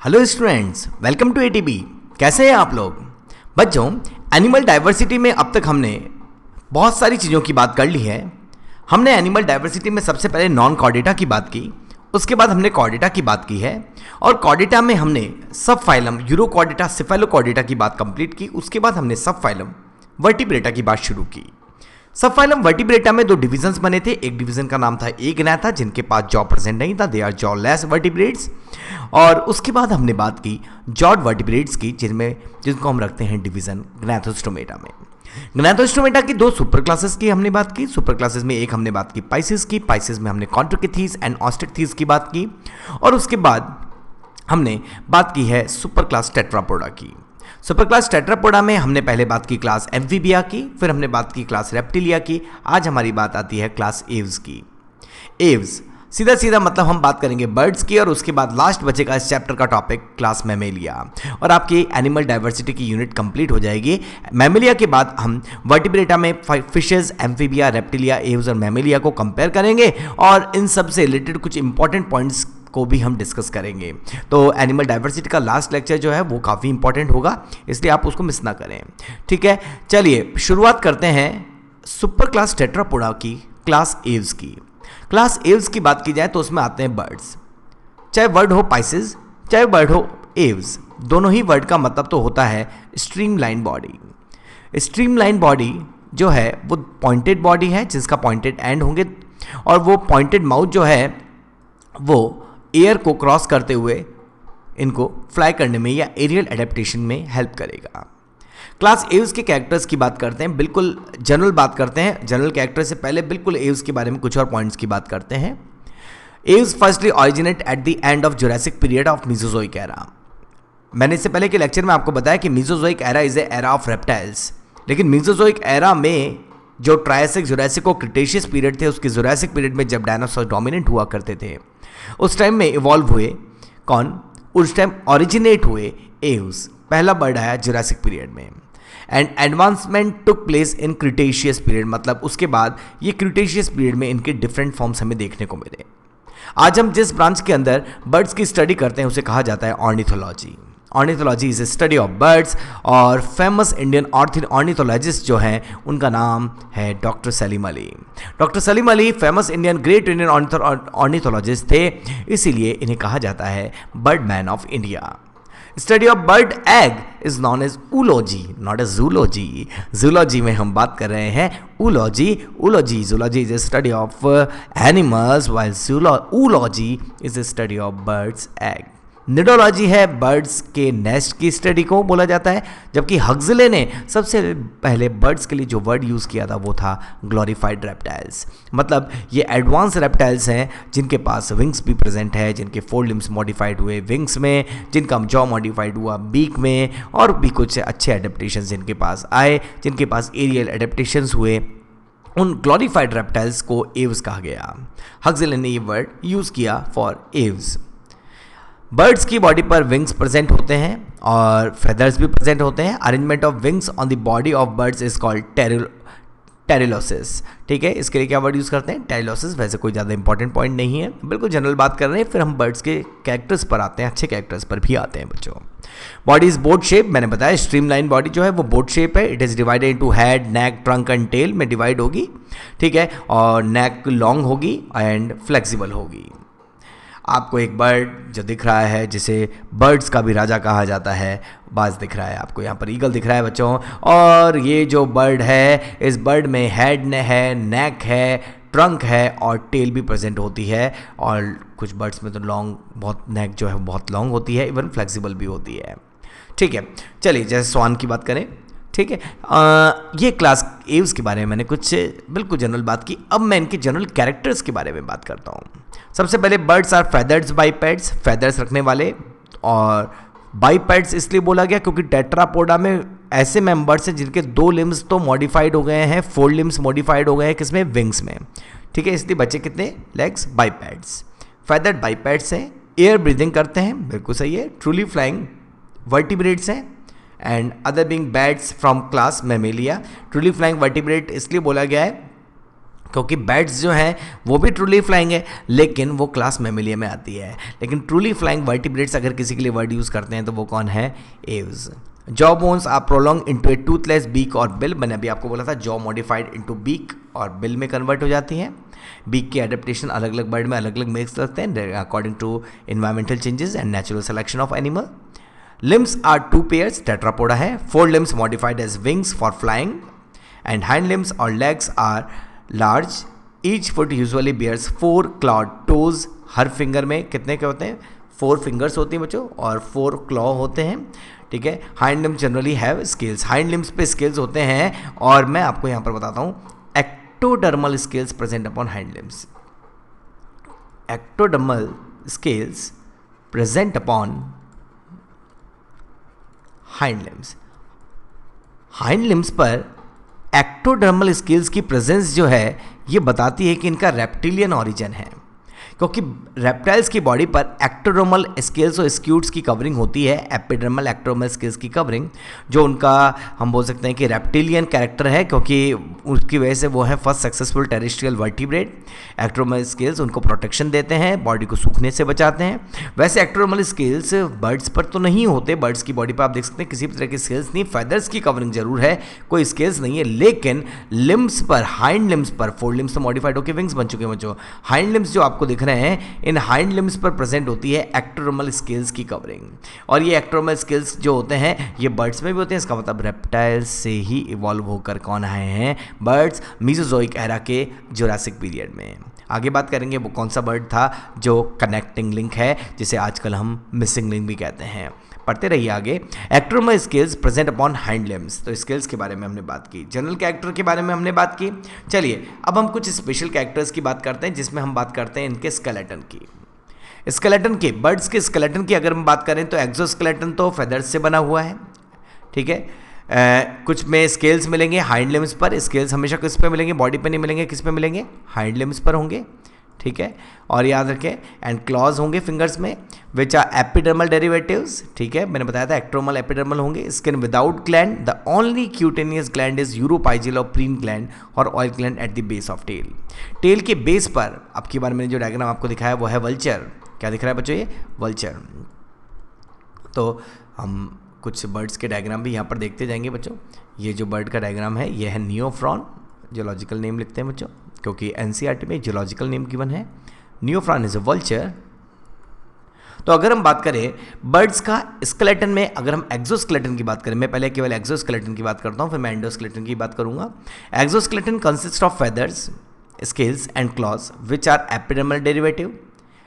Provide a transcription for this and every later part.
Hello students, welcome to ATB. कैसे हैं आप लोग? बच्चों, एनिमल डाइवर्सिटी में अब तक हमने बहुत सारी चीज़ों की बात कर ली है। हमने एनिमल डाइवर्सिटी में सबसे पहले नॉन कॉर्डेटा की बात की, उसके बाद हमने कॉर्डेटा की बात की है, और कॉर्डेटा में हमने सब फाइलम यूरोकॉर्डेटा सिफेलोकॉर्डेटा की बात कंप्लीट की। उसके बाद हमने सब फाइलम वर्टिब्रेटा की बात शुरू की। सब फाइलम वर्टिब्रेटा में दो डिविजन्स बने थे। एक डिवीजन का नाम था एग्नाथा, जिनके पास जॉ प्रेजेंट नहीं था, दे आर जॉलेस वर्टिब्रेट्स। और उसके बाद हमने बात की जॉड वर्टिब्रेट्स की, जिनको हम रखते हैं डिवीजन ग्नैथोस्टोमेटा में। ग्नैथोस्टोमेटा की दो सुपर क्लासेस की हमने बात की। सुपर क्लासेस में एक हमने बात की पाइसेस की, पाइसेस में हमने कॉन्ट्रोकेथीस एंड ऑस्ट्रिकथीस की बात की, और उसके बाद हमने बात की है सुपर क्लास टेट्रापोडा की। सुपर क्लास टेट्रापोडा में हमने पहले बात की क्लास एम्फीबिया की, फिर हमने बात की क्लास रेप्टिलिया की। आज हमारी बात आती है क्लास एव्स की। एव्स सीधा सीधा मतलब हम बात करेंगे बर्ड्स की, और उसके बाद लास्ट बचेगा इस चैप्टर का टॉपिक क्लास मैमेलिया, और आपकी एनिमल डाइवर्सिटी की यूनिट कंप्लीट हो जाएगी। मैमेलिया के बाद हम वर्टिब्रेटा में फिशेज, एम्फीबिया, रेप्टिलिया, एव्स और मैमेलिया को कंपेयर करेंगे, और इन सब से रिलेटेड कुछ इंपॉर्टेंट पॉइंट्स को भी हम डिस्कस करेंगे। तो एनिमल डाइवर्सिटी का लास्ट लेक्चर जो है वो काफ़ी इंपॉर्टेंट होगा, इसलिए आप उसको मिस ना करें। ठीक है, चलिए शुरुआत करते हैं सुपर क्लास टेट्रापोडा की, क्लास एव्स की। क्लास एव्स की बात की जाए तो उसमें आते हैं बर्ड्स। चाहे वर्ड हो पाइसेस, चाहे वर्ड हो एव्स, दोनों ही वर्ड का मतलब तो होता है स्ट्रीमलाइन बॉडी। स्ट्रीमलाइन बॉडी जो है वो पॉइंटेड बॉडी है, जिसका पॉइंटेड एंड होंगे, और वो पॉइंटेड माउथ जो है वो एयर को क्रॉस करते हुए इनको फ्लाई करने में या एरियल एडेप्टेशन में हेल्प करेगा। क्लास एव्स के कैरेक्टर्स की बात करते हैं, बिल्कुल जनरल बात करते हैं। जनरल कैरेक्टर से पहले बिल्कुल एव्स के बारे में कुछ और पॉइंट्स की बात करते हैं। Aves firstly originate at the end of Jurassic period of Mesozoic era. मैंने इससे पहले के लेक्चर में आपको बताया कि Mesozoic era is a era of reptiles, लेकिन मीसोजोइक एरा में जो ट्रायसिक, जुरासिक और क्रिटेशियस पीरियड थे, उसके जुरासिक पीरियड में जब डायनासोर डोमिनेंट हुआ करते थे, उस टाइम में इवॉल्व हुए कौन? उस टाइम ओरिजिनेट हुए एव्स। पहला बर्ड आया जुरासिक पीरियड में, and advancement took place in Cretaceous period, मतलब उसके बाद ये क्रिटेशियस पीरियड में इनके डिफरेंट फॉर्म्स हमें देखने को मिले। आज हम जिस ब्रांच के अंदर बर्ड्स की स्टडी करते हैं उसे कहा जाता है ornithology. Ornithology is a study of birds, और फेमस इंडियन ऑर्निथोलॉजिस्ट जो हैं उनका नाम है doctor Salim Ali. Doctor Salim Ali famous Indian, great Indian ornithologist थे, इसीलिए इन्हें कहा जाता है bird man of India. Study of bird egg is known as oology, not as zoology. Zoology में हम बात कर रहे हैं oology. Zoology is a study of animals, while oology is a study of birds egg. Nidology है birds के nest की study को बोला जाता है, जबकि हक्सले ने सबसे पहले बर्ड्स के लिए जो वर्ड यूज़ किया था वो था ग्लोरीफाइड रेप्टाइल्स। मतलब ये एडवांस रेप्टाइल्स हैं जिनके पास विंग्स भी प्रेजेंट है, जिनके फोर लिम्स मॉडिफाइड हुए विंग्स में, जिनका जॉ मॉडिफाइड हुआ बीक में, और भी कुछ अच्छे एडेप्टेशंस जिनके पास आए, जिनके पास एरियल एडेप्टेशंस हुए। उन ग्लोरीफाइड रेप्टाइल्स को एव्स कहा गया। हक्सले ने ये वर्ड यूज़ किया फॉर एव्स। बर्ड्स की बॉडी पर विंग्स प्रेजेंट होते हैं और फेदर्स भी प्रेजेंट होते हैं। Arrangement of wings on the body of birds is called pterylosis. ठीक है, इसके लिए क्या वर्ड यूज़ करते हैं? टेरिलोसिस। वैसे कोई ज़्यादा इंपॉर्टेंट पॉइंट नहीं है, बिल्कुल जनरल बात कर रहे हैं। फिर हम बर्ड्स के कैरेक्टर्स पर आते हैं, अच्छे कैरेक्टर्स पर भी आते हैं बच्चों। बॉडी इज बोट शेप, मैंने बताया स्ट्रीमलाइन बॉडी जो है वो बोट शेप है। It is divided into head, neck, trunk and tail में डिवाइड होगी। ठीक है, और नेक लॉन्ग होगी एंड फ्लेक्सिबल होगी। आपको एक बर्ड जो दिख रहा है, जिसे बर्ड्स का भी राजा कहा जाता है, बाज दिख रहा है आपको, यहाँ पर ईगल दिख रहा है बच्चों। और ये जो बर्ड है, इस बर्ड में हेड है, नेक है, ट्रंक है और टेल भी प्रेजेंट होती है। और कुछ बर्ड्स में तो लॉन्ग, बहुत नेक जो है बहुत लॉन्ग होती है, इवन फ्लेक्सिबल भी होती है। ठीक है, चलिए जैसे स्वान की बात करें। ठीक है, ये क्लास एव्स के बारे में मैंने कुछ बिल्कुल जनरल बात की। अब मैं इनके जनरल कैरेक्टर्स के बारे में बात करता हूँ। सबसे पहले बर्ड्स आर फेदर्स बाइपेड्स, फेदर्स रखने वाले। और बाइपेड्स इसलिए बोला गया क्योंकि टेट्रापोडा में ऐसे मेंबर्स हैं जिनके दो लिम्स तो मॉडिफाइड हो गए हैं, फोर लिम्स मॉडिफाइड हो गए हैं, किसमें? विंग्स में। ठीक है, इसलिए बच्चे कितने? लेग्स, बाइपेड्स। फेदर्ड बाइपेड्स हैं, एयर ब्रीदिंग करते हैं, बिल्कुल सही है। ट्रूली फ्लाइंग वर्टिब्रेट्स हैं, and other being bats from class Mammalia. Truly flying vertebrate इसलिए बोला गया है क्योंकि बैट्स जो हैं वो भी ट्रूली फ्लाइंग है, लेकिन वो क्लास मेमिलिया में आती है। लेकिन ट्रूली फ्लाइंग वर्टिब्रेट्स अगर किसी के लिए वर्ड यूज़ करते हैं तो वो कौन है? Aves. Jaw bones are prolong into a toothless beak और बिल। मैंने अभी आपको बोला था जॉ मॉडिफाइड इनटू बीक और बिल में कन्वर्ट हो जाती हैं। बीक की एडेप्टेशन अलग अलग बर्ड में अलग अलग मेक्स लगते हैं according to environmental changes and natural selection of animal. Limbs are two pairs, tetrapoda है। Four limbs modified as wings for flying and hind limbs और legs are large. Each foot usually bears 4 clawed toes. हर finger में कितने के होते हैं? 4 fingers होती हैं बच्चों और 4 क्लॉ होते हैं, ठीक है। Hind limbs generally have scales, hind limbs पे स्केल्स होते हैं। और मैं आपको यहाँ पर बताता हूँ ectodermal scales present upon hind limbs. Ectodermal scales present upon hind limbs. Hind limbs पर एक्टोडर्मल स्केल्स की प्रेजेंस जो है ये बताती है कि इनका रेप्टिलियन ऑरिजिन है, क्योंकि रेप्टाइल्स की बॉडी पर एक्टोडर्मल स्केल्स और स्क्यूट्स की कवरिंग होती है, एपिडर्मल एक्टोडर्मल स्केल्स की कवरिंग, जो उनका हम बोल सकते हैं कि रेप्टिलियन कैरेक्टर है, क्योंकि उसकी वजह से वो है first successful terrestrial vertebrate. Ectodermal scales उनको प्रोटेक्शन देते हैं, बॉडी को सूखने से बचाते हैं। वैसे एक्टोडर्मल स्केल्स बर्ड्स पर तो नहीं होते, बर्ड्स की बॉडी पर आप देख सकते हैं किसी भी तरह के स्केल्स नहीं, फेदर्स की कवरिंग जरूर है, कोई स्केल्स नहीं है। लेकिन लिम्स पर, हाइंड लिम्स पर, 4 लिम्स तो मॉडिफाइड होकर विंग्स बन चुके हैं बच्चों, हाइंड लिम्स जो आपको दिख रहे हैं, इन हाइंड लिम्स पर प्रेजेंट होती है एक्टोडर्मल स्केल्स की कवरिंग। और ये एक्टोडर्मल स्केल्स जो होते हैं ये बर्ड्स में भी होते हैं, इसका मतलब रेप्टाइल्स से ही इवॉल्व होकर कौन आए हैं? बर्ड्स, मीसोजोइक एरा के जुरासिक पीरियड में। आगे बात करेंगे वो कौन सा बर्ड था जो कनेक्टिंग लिंक है, जिसे आजकल हम मिसिंग लिंक भी कहते हैं। पढ़ते रहिए आगे। Ectodermal scales present upon hind limbs, तो स्केल्स के बारे में हमने बात की, जनरल कैरेक्टर के बारे में हमने बात की। चलिए अब हम कुछ स्पेशल कैरेक्टर्स की बात करते हैं, जिसमें हम बात करते हैं इनके स्केलेटन की। स्केलेटन के, बर्ड्स के स्केलेटन की अगर हम बात करें तो एक्सोस्केलेटन तो फेदर्स से बना हुआ है, ठीक है। कुछ में स्केल्स मिलेंगे हाइंड लिम्स पर, स्केल्स हमेशा किस पे मिलेंगे? बॉडी पे नहीं मिलेंगे, किस पे मिलेंगे? हाइंड लिम्स पर होंगे, ठीक है। और याद रखें एंड क्लॉज होंगे फिंगर्स में, विच आर एपिडर्मल डेरिवेटिव्स, ठीक है। मैंने बताया था एक्टोडर्मल एपिडर्मल होंगे। Skin without gland, the only cutaneous gland is uropygial और प्रीन ग्लैंड और oil gland at the base of tail. Tail के बेस पर अब की बार मैंने जो डायग्राम आपको दिखाया वो है वल्चर। क्या दिख रहा है बच्चों? ये वल्चर। तो हम कुछ बर्ड्स के डायग्राम भी यहाँ पर देखते जाएंगे बच्चों। ये जो बर्ड का डायग्राम है ये है नियोफ्रॉन, जियोलॉजिकल नेम लिखते हैं बच्चों, क्योंकि एनसीईआरटी में जियोलॉजिकल नेम गिवन है। नियोफ्रॉन इज अ वल्चर। तो अगर हम बात करें बर्ड्स का स्केलेटन में, अगर हम एक्सोस्केलेटन की बात करें, मैं पहले केवल एक्सोस्केलेटन की बात करता हूँ, फिर मैं एंडोस्केलेटन की बात करूंगा। Exoskeleton consist of feathers, scales and claws which are epidermal derivative.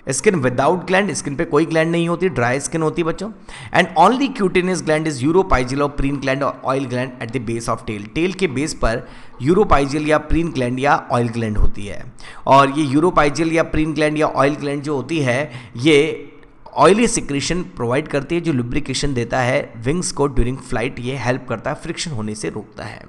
Skin without gland, skin पे कोई ग्लैंड नहीं होती, ड्राई स्किन होती है बच्चों। And only cutaneous gland is uropygial और प्रीन ग्लैंड और oil gland at the base of tail. Tail के बेस पर यूरोपाइजिल या प्रीन ग्लैंड या ऑयल ग्लैंड होती है। और ये यूरोपाइजिल या प्रीन ग्लैंड या ऑयल ग्लैंड जो होती है ये ऑयली सिक्रेशन प्रोवाइड करती है, जो लुब्रिकेशन देता है विंग्स को ड्यूरिंग फ्लाइट। ये हेल्प करता है, फ्रिक्शन होने से रोकता है।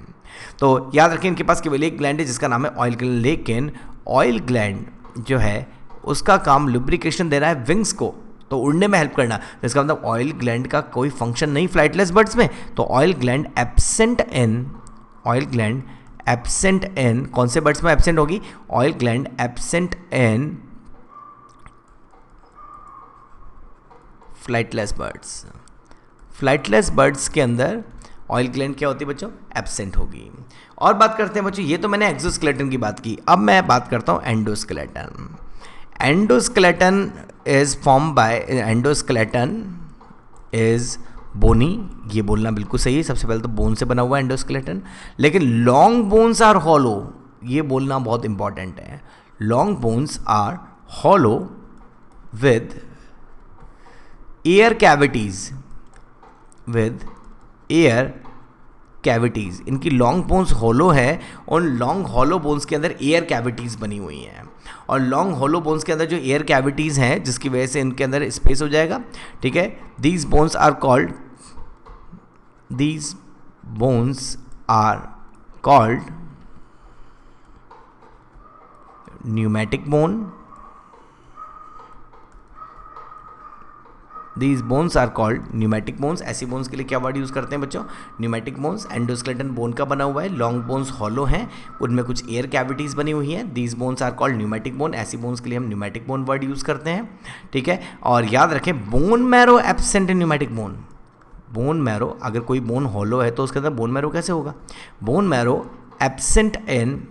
तो याद रखें इनके पास केवल एक ग्लैंड है जिसका नाम है ऑयल ग्लैंड, लेकिन ऑयल ग्लैंड जो है उसका काम लुब्रिकेशन देना है विंग्स को, तो उड़ने में हेल्प करना। इसका मतलब ऑयल ग्लैंड का कोई फंक्शन नहीं फ्लाइटलेस बर्ड्स में। तो oil gland absent in, oil gland absent in कौन से बर्ड्स में एब्सेंट होगी? Oil gland absent in flightless birds. Flightless birds के अंदर ऑयल ग्लैंड क्या होती है बच्चों? एब्सेंट होगी। और बात करते हैं बच्चों, ये तो मैंने एक्सोस्केलेटन की बात की, अब मैं बात करता हूँ endoskeleton. Endoskeleton is form by, endoskeleton is bony, ये बोलना बिल्कुल सही है, सबसे पहले तो बोन से बना हुआ है एंडोस्केलेटन। लेकिन लॉन्ग बोन्स आर हॉलो, ये बोलना बहुत इंपॉर्टेंट है। Long bones are hollow with air cavities, with air cavities. इनकी लॉन्ग बोन्स हॉलो है, और लॉन्ग हॉलो बोन्स के अंदर एयर कैविटीज बनी हुई हैं। और लॉन्ग हॉलो बोन्स के अंदर जो एयर कैविटीज हैं जिसकी वजह से इनके अंदर स्पेस हो जाएगा, ठीक है। These bones are called, these bones are called pneumatic bone, these bones are called pneumatic bones. ऐसी बोन्स के लिए क्या वर्ड यूज़ करते हैं बच्चों? Pneumatic bones. एंडोस्केलेटन बोन का बना हुआ है, लॉन्ग बोन्स हॉलो हैं, उनमें कुछ एयर कैविटीज़ बनी हुई हैं। These bones are called pneumatic bone. ऐसी बोन्स के लिए हम न्यूमेटिक बोन वर्ड यूज़ करते हैं, ठीक है। और याद रखें, bone marrow absent in pneumatic bone. Bone marrow, अगर कोई बोन हॉलो है तो उसके अंदर बोन मैरो कैसे होगा? Bone marrow absent in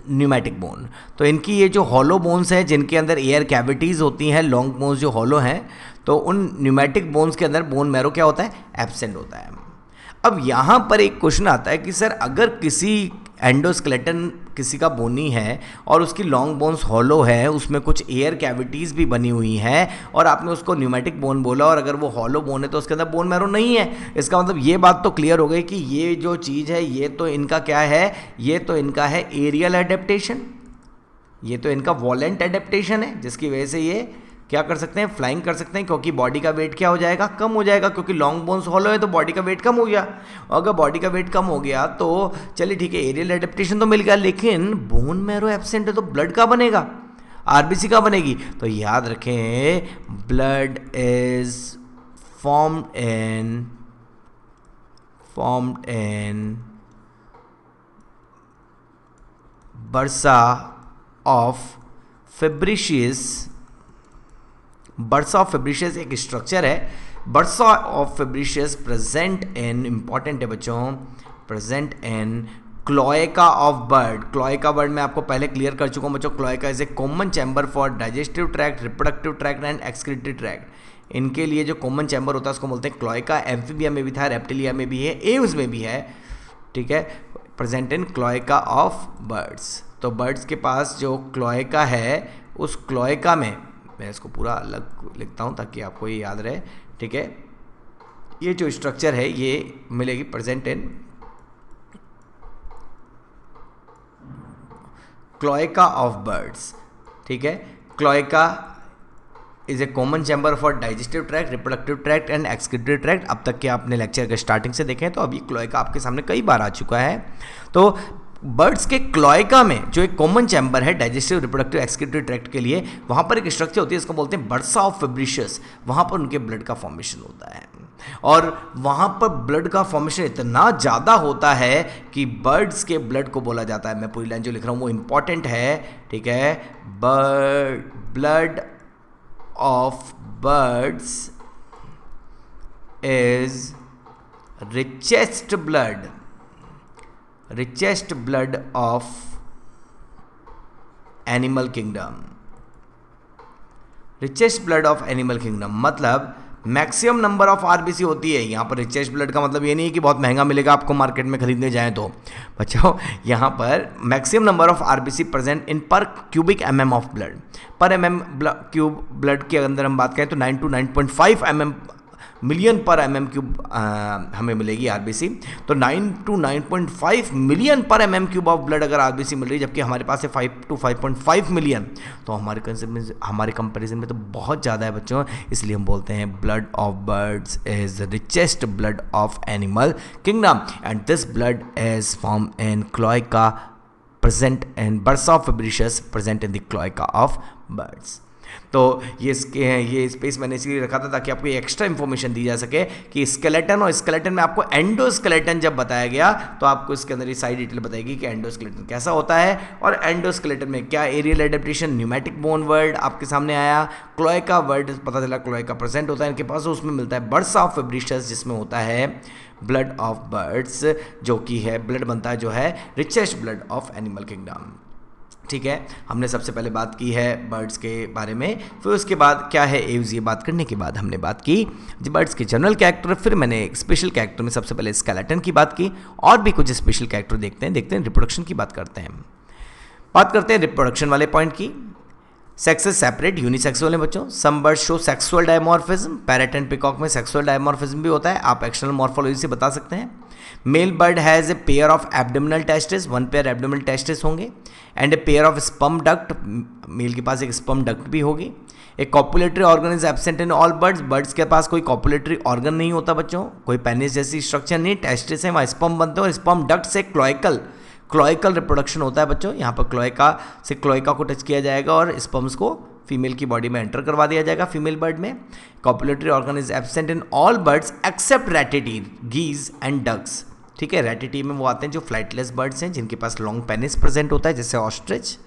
pneumatic bone. तो इनकी ये जो हॉलो बोन्स हैं जिनके अंदर एयर कैविटीज़ होती हैं, लॉन्ग बोन्स जो हॉलो हैं, तो उन न्यूमेटिक बोन्स के अंदर बोन मैरो क्या होता है? एब्सेंट होता है। अब यहाँ पर एक क्वेश्चन आता है कि सर अगर किसी एंडोस्केलेटन किसी का बोनी है और उसकी लॉन्ग बोन्स हॉलो है, उसमें कुछ एयर कैविटीज़ भी बनी हुई हैं और आपने उसको न्यूमेटिक बोन बोला, और अगर वो हॉलो बोन है तो उसके अंदर बोन मैरो नहीं है, इसका मतलब ये बात तो क्लियर हो गई कि ये जो चीज़ है ये तो इनका क्या है? ये तो इनका है एरियल एडेप्टेशन, ये तो इनका वॉलेंट एडेप्टेशन है, जिसकी वजह से ये क्या कर सकते हैं? फ्लाइंग कर सकते हैं, क्योंकि बॉडी का वेट क्या हो जाएगा? कम हो जाएगा, क्योंकि लॉन्ग बोन्स हॉलो है तो बॉडी का वेट कम हो गया। अगर बॉडी का वेट कम हो गया तो चलिए ठीक है, एरियल एडेप्टेशन तो मिल गया, लेकिन बोन मैरो एब्सेंट है तो ब्लड का बनेगा? आरबीसी का बनेगी। तो याद रखें, blood is formed in bursa of Fabricius. Bursa of Fabricius एक स्ट्रक्चर है, bursa of Fabricius present in, important है बच्चों, present in cloaca of bird. Cloaca word मैं आपको पहले क्लियर कर चुका हूँ बच्चों। Cloaca is a common chamber for digestive tract, reproductive tract and excretory tract. इनके लिए जो कॉमन चैम्बर होता है उसको बोलते हैं क्लोएका। एम्फीबिया में भी था, रेप्टिलिया में भी है, एव्स में भी है, ठीक है। Present in cloaca of birds. तो बर्ड्स के पास जो क्लोएका है, उस क्लोएका में, मैं इसको पूरा अलग लिखता हूँ ताकि आपको ये याद रहे, ठीक है। ये जो स्ट्रक्चर है ये मिलेगी present in cloaca of birds, ठीक है। Cloaca is a common chamber for digestive tract, reproductive tract and excretory tract. अब तक के आपने लेक्चर के स्टार्टिंग से देखें तो अभी क्लोएका आपके सामने कई बार आ चुका है। तो बर्ड्स के क्लोएका में जो एक कॉमन चैम्बर है डाइजेस्टिव, रिप्रोडक्टिव, एक्सक्रीटरी ट्रैक्ट के लिए, वहाँ पर एक स्ट्रक्चर होती है, इसको बोलते हैं बर्सा ऑफ फेब्रिशियस। वहाँ पर उनके ब्लड का फॉर्मेशन होता है, और वहाँ पर ब्लड का फॉर्मेशन इतना ज़्यादा होता है कि बर्ड्स के ब्लड को बोला जाता है, मैं पूरी लाइन जो लिख रहा हूँ वो इंपॉर्टेंट है, ठीक है। Blood of birds is richest blood of animal kingdom। richest blood of animal kingdom मतलब मैक्सिमम नंबर ऑफ आरबीसी होती है। यहाँ पर रिचेस्ट ब्लड का मतलब ये नहीं है कि बहुत महंगा मिलेगा आपको मार्केट में खरीदने जाएं तो बच्चों, यहाँ पर maximum number of RBC present in पर क्यूबिक एमएम ऑफ ब्लड। पर एमएम क्यूब ब्लड के अंदर हम बात करें तो 9 to 9.5 mm मिलियन पर एम एम क्यूब हमें मिलेगी आरबीसी। तो 9 to 9.5 मिलियन पर M M cube of blood अगर आरबीसी मिल रही है, जबकि हमारे पास है 5 to 5.5 मिलियन, तो हमारे कंपैरिजन में तो बहुत ज़्यादा है बच्चों। इसलिए हम बोलते हैं blood of birds is richest blood of animal kingdom, and this blood is form in cloaca present in bursa of Fabricius present in the cloaca of birds. तो ये स्पेस मैंने इसलिए रखा था ताकि आपको एक्स्ट्रा इंफॉर्मेशन दी जा सके कि स्केलेटन और स्केलेटन में आपको एंडोस्केलेटन जब बताया गया तो आपको इसके अंदर ये सारी डिटेल बताएगी कि एंडोस्केलेटन कैसा होता है, और एंडोस्केलेटन में क्या aerial adaptation, pneumatic bone word आपके सामने आया, क्लोएका वर्ड पता चला, क्लोएका प्रेजेंट होता है इनके पास, उसमें मिलता है बर्सा ऑफ फेब्रिशियस जिसमें होता है ब्लड ऑफ बर्ड्स, जो कि है ब्लड बनता है जो है richest blood of animal kingdom. ठीक है, हमने सबसे पहले बात की है बर्ड्स के बारे में, फिर उसके बाद क्या है एव्स, ये बात करने के बाद हमने बात की बर्ड्स के जनरल कैरेक्टर, फिर मैंने एक स्पेशल कैरेक्टर में सबसे पहले स्केलेटन की बात की, और भी कुछ स्पेशल कैरेक्टर देखते हैं रिप्रोडक्शन की बात करते हैं। बात करते हैं रिप्रोडक्शन वाले पॉइंट की। सेक्सेस सेपरेट यूनिसेक्सुअल है बच्चों। Some birds show sexual dimorphism, parrot and peacock में सेक्सुअल डायमॉर्फिज्म भी होता है, आप एक्सटर्नल मॉर्फोलॉजी से बता सकते हैं। Male bird has a pair of abdominal testis, 1 pair abdominal testis होंगे, and a pair of sperm duct, male के पास एक स्पर्म डक्ट भी होगी। एक copulatory organ is absent in all birds, birds के पास कोई कॉपुलेटरी ऑर्गन नहीं होता बच्चों, कोई पेनिस जैसी स्ट्रक्चर नहीं, टेस्टिस है, वहाँ स्पर्म बनते हैं, और स्पर्म डक्ट से क्लोइकल रिप्रोडक्शन होता है बच्चों। यहाँ पर क्लोइका से क्लोइका को टच किया जाएगा और स्पर्म्स को फीमेल की बॉडी में एंटर करवा दिया जाएगा फीमेल बर्ड में। Copulatory organ is absent in all birds except ratitae, geese and ducks. ठीक है, रैटिटी में वो आते हैं जो फ्लाइटलेस बर्ड्स हैं, जिनके पास लॉन्ग पेनिस प्रेजेंट होता है, जैसे ऑस्ट्रिच,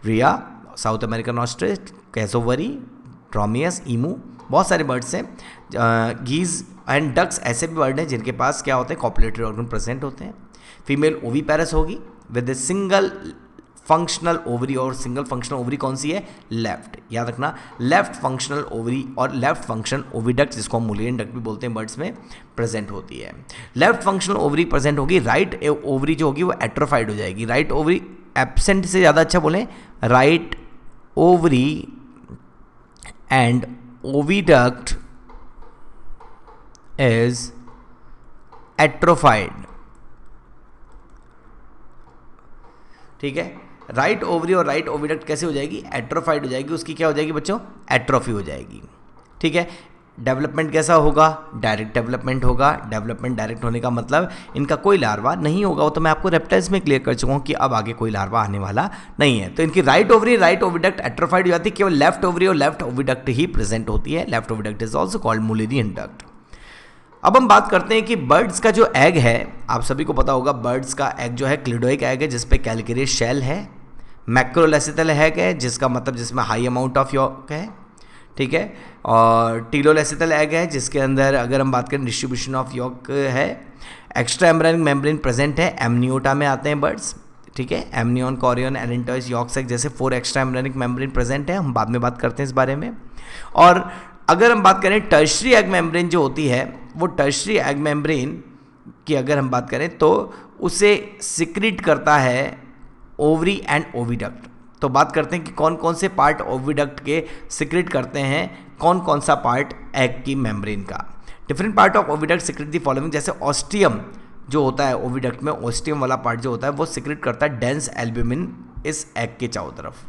रिया, साउथ अमेरिकन ऑस्ट्रिच, कैसोवरी, ट्रॉमियस, ईमू, बहुत सारे बर्ड्स हैं। गीज एंड डक्स ऐसे भी बर्ड हैं जिनके पास क्या होते हैं, कॉपुलेटरी ऑर्गन प्रेजेंट होते हैं। फीमेल ओवीपेरस होगी विद सिंगल फंक्शनल ओवरी, और सिंगल फंक्शनल ओवरी कौन सी है, लेफ्ट, याद रखना, लेफ्ट फंक्शनल ओवरी और लेफ्ट फंक्शन ओविडक्ट, जिसको हम मुलियन डक्ट भी बोलते हैं, बर्ड्स में प्रेजेंट होती है। लेफ्ट फंक्शनल ओवरी प्रेजेंट होगी, राइट ओवरी जो होगी वो एट्रोफाइड हो जाएगी। राइट ओवरी एब्सेंट से ज़्यादा अच्छा बोलें, right ovary and oviduct is atrophied. ठीक है, राइट ओवरी और राइट ओविडक्ट कैसे हो जाएगी, एट्रोफाइड हो जाएगी, उसकी क्या हो जाएगी बच्चों, एट्रोफी हो जाएगी। ठीक है, डेवलपमेंट कैसा होगा, डायरेक्ट डेवलपमेंट होगा। डेवलपमेंट डायरेक्ट होने का मतलब इनका कोई लार्वा नहीं होगा, वो तो मैं आपको रेप्टाइल्स में क्लियर कर चुका हूँ कि अब आगे कोई लार्वा आने वाला नहीं है। तो इनकी right ovary, right oviduct atrophied हो जाती है, केवल लेफ्ट ओवरी और लेफ्ट ओविडक्ट ही प्रेजेंट होती है। Left oviduct is also called मुलियन duct. अब हम बात करते हैं कि बर्ड्स का जो एग है, आप सभी को पता होगा बर्ड्स का एग जो है क्लिडोइक एग है, जिसपे कैलकेरियस शेल है। मैक्रोलेसिथल एग है, जिसका मतलब जिसमें हाई अमाउंट ऑफ यॉक है। ठीक है, और टीलोलेसिथल एग है, जिसके अंदर अगर हम बात करें डिस्ट्रीब्यूशन ऑफ यॉक है। एक्स्ट्रा एम्ब्रायनिक मेम्ब्रेन प्रेजेंट है, एमनियोटा में आते हैं बर्ड्स। ठीक है, एमनियन, कोरियन, एडेंटस, यॉक सैक जैसे 4 एक्स्ट्रा एम्ब्रायनिक मेम्ब्रेन प्रेजेंट है, हम बाद में बात करते हैं इस बारे में। और अगर हम बात करें टर्शरी एग मेम्ब्रेन जो होती है, वो टर्शरी एग मेम्ब्रेन की अगर हम बात करें तो उसे सिक्रीट करता है ओवरी एंड ओविडक्ट। तो बात करते हैं कि कौन कौन से पार्ट ओविडक्ट के सिक्रीट करते हैं, कौन कौन सा पार्ट एग की मेम्ब्रेन का। Different part of oviduct secrete the following, जैसे ऑस्टियम जो होता है ओविडक्ट में, ऑस्टियम वाला पार्ट जो होता है वो सिक्रीट करता है डेंस एल्ब्यूमिन इस एग के चारों तरफ।